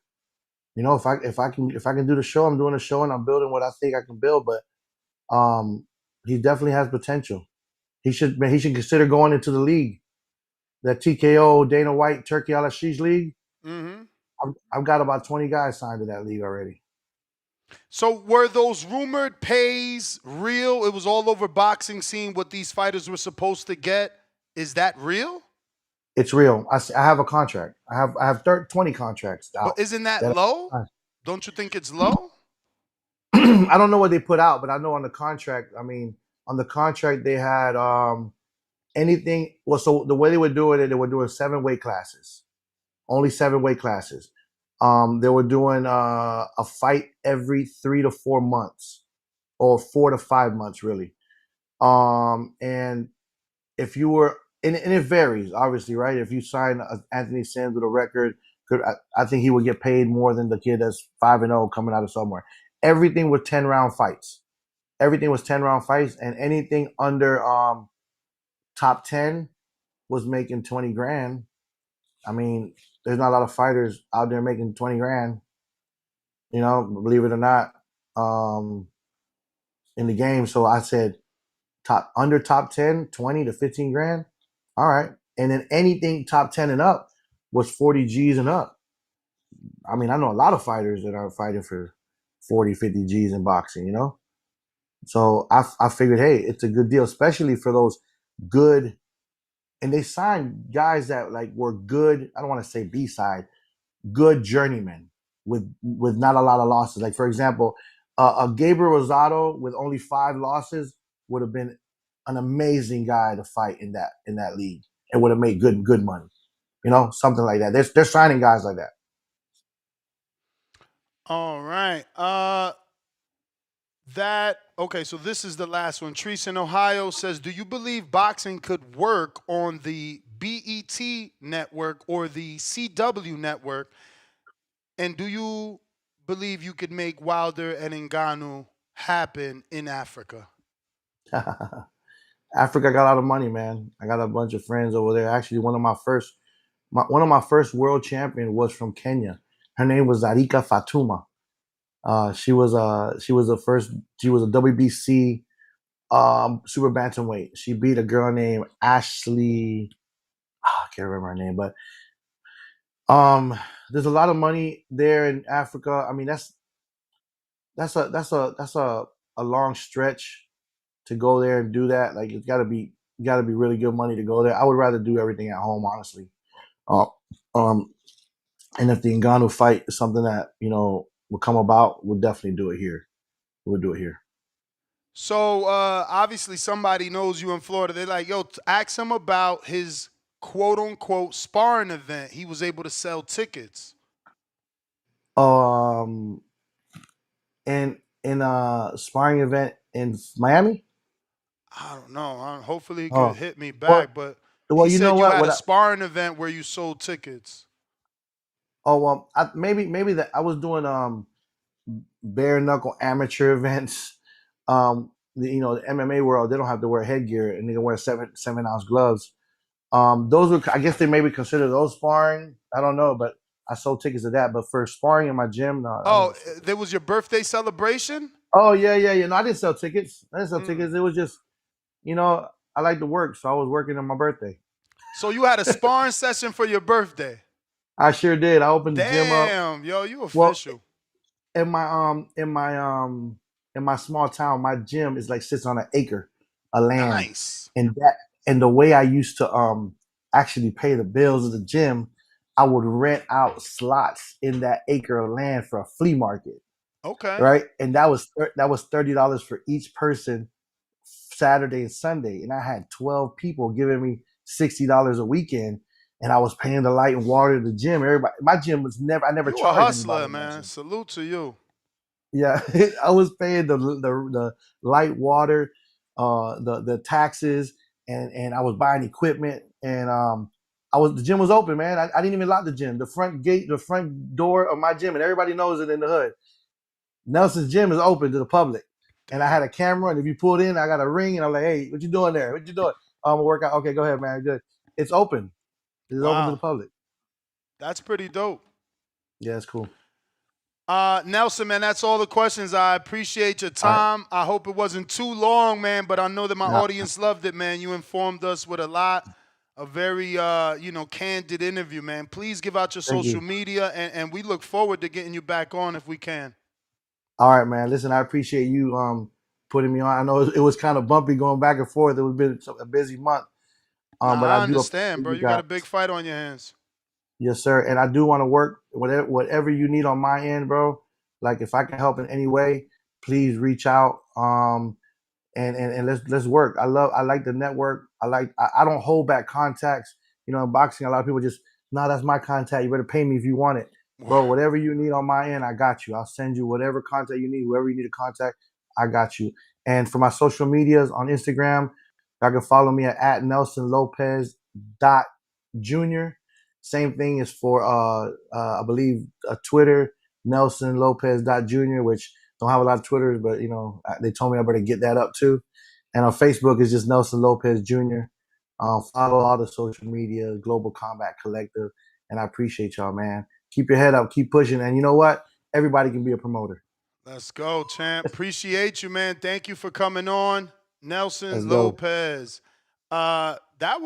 If I can do the show, I'm doing the show, and I'm building what I think I can build. But he definitely has potential. He should consider going into the league, that TKO Dana White Turkey Al Ashish league. Mm-hmm. I've got about 20 guys signed to that league already. So were those rumored pays real? It was all over boxing scene what these fighters were supposed to get. Is that real? It's real. I have a contract. I have 20 contracts But out. isn't that That low? Don't you think it's low? I don't know what they put out, but I know on the contract. I mean, on the contract they had anything. Well, so the way they were doing it, they were doing 7 weight classes, only 7 weight classes. They were doing a fight every 3 to 4 months, or 4 to 5 months, really. And if you were, and it varies, obviously, right? If you sign Anthony Sims with a record, I think he would get paid more than the kid that's 5-0 coming out of somewhere. Everything was 10 round fights. Everything was 10 round fights, and anything under top 10 was making 20 grand. I mean, there's not a lot of fighters out there making 20 grand. Believe it or not, um, in the game. So I said top 10, 20 to 15 grand. All right. And then anything top 10 and up was 40 G's and up. I mean, I know a lot of fighters that are fighting for 40, 50 G's in boxing. So I figured, hey, it's a good deal, especially for those good. And they signed guys that like were good. I don't want to say B side, good journeymen with not a lot of losses. Like for example, a Gabriel Rosado with only 5 losses would have been an amazing guy to fight in that league. It would have made good money. Something like that. They're signing guys like that. All right. That okay, so this is the last one. Treese in Ohio says, do you believe boxing could work on the BET network or the CW network? And do you believe you could make Wilder and Ngannou happen in Africa? Africa got a lot of money, man. I got a bunch of friends over there. Actually, one of my first world champion was from Kenya. Her name was Zarika Fatuma. She was a WBC super bantamweight. She beat a girl named Ashley. I can't remember her name, but there's a lot of money there in Africa. I mean, that's a long stretch to go there and do that. Like it's got to be really good money to go there. I would rather do everything at home, honestly. Uh, um, and if the Ngannou fight is something that will come about, we'll definitely do it here. We'll do it here. So obviously somebody knows you in Florida. They're like, yo, ask him about his quote unquote sparring event. He was able to sell tickets. Um, in a sparring event in Miami. I don't know. Hopefully he could Oh, hit me well, back. But well, he you know said you what? had a sparring event where you sold tickets. Maybe that I was doing bare knuckle amateur events. The MMA world, they don't have to wear headgear and they can wear 7 ounce gloves. Those were, I guess they maybe consider those sparring. I don't know, but I sold tickets to that. But for sparring in my gym, no, I Oh, never sold there tickets. was your birthday celebration? Oh yeah. No, I didn't sell tickets. I didn't sell Mm. tickets. It was just, you know, I like to work, so I was working on my birthday. So you had a sparring session for your birthday. I sure did. I opened the gym up. Damn, yo, you Well, official. in my in my small town, my gym is like sits on an acre of land, Nice. and the way I used to actually pay the bills of the gym, I would rent out slots in that acre of land for a flea market, Okay. right? And that was $30 for each person, Saturday and Sunday, and I had 12 people giving me $60 a weekend, and I was paying the light and water to the gym. Everybody, my gym was never, I never You a charged anybody hustler, in my man. gym. Salute to you. Yeah, I was paying the light water, the taxes, and I was buying equipment, and the gym was open, man. I didn't even lock the gym. The front gate, the front door of my gym, and everybody knows it in the hood. Nelson's gym is open to the public, and I had Damn. a camera, and if you pulled in, I got a ring, and I'm like, hey, what you doing there? What you doing? I'm a workout. Okay, go ahead, man. Good. It's open. It's open to the Wow. public. That's pretty dope. Yeah, it's cool. Nelson, man, that's all the questions. I appreciate your All right. time. I hope it wasn't too long, man, but I know that my Now, audience loved it, man. You informed us with a lot, a very, candid interview, man. Please give out your thank social you. media, and we look forward to getting you back on if we can. All right, man. Listen, I appreciate you putting me on. I know it was kind of bumpy going back and forth. It was been a busy month, Nah, but I I do understand, appreciate bro. you You got guys. a big fight on your hands. Yes, sir. And I do want to work whatever you need on my end, bro. Like if I can help in any way, please reach out. And let's work. I like the network. I don't hold back contacts. In boxing, a lot of people just no, that's my contact. You better pay me if you want it, bro. Whatever you need on my end, I got you. I'll send you whatever contact you need. Whoever you need to contact, I got you. And for my social medias on Instagram, y'all can follow me at Nelson Lopez dot Junior. Same thing is for I believe Twitter, Nelson Lopez dot Junior, which don't have a lot of Twitters, but they told me I better get that up too. And on Facebook is just Nelson Lopez Jr. Follow all the social media, Global Combat Collective, and I appreciate y'all, man. Keep your head up, keep pushing, and you know what? Everybody can be a promoter. Let's go, champ. Appreciate you, man. Thank you for coming on. Let's Nelson go. Lopez. That was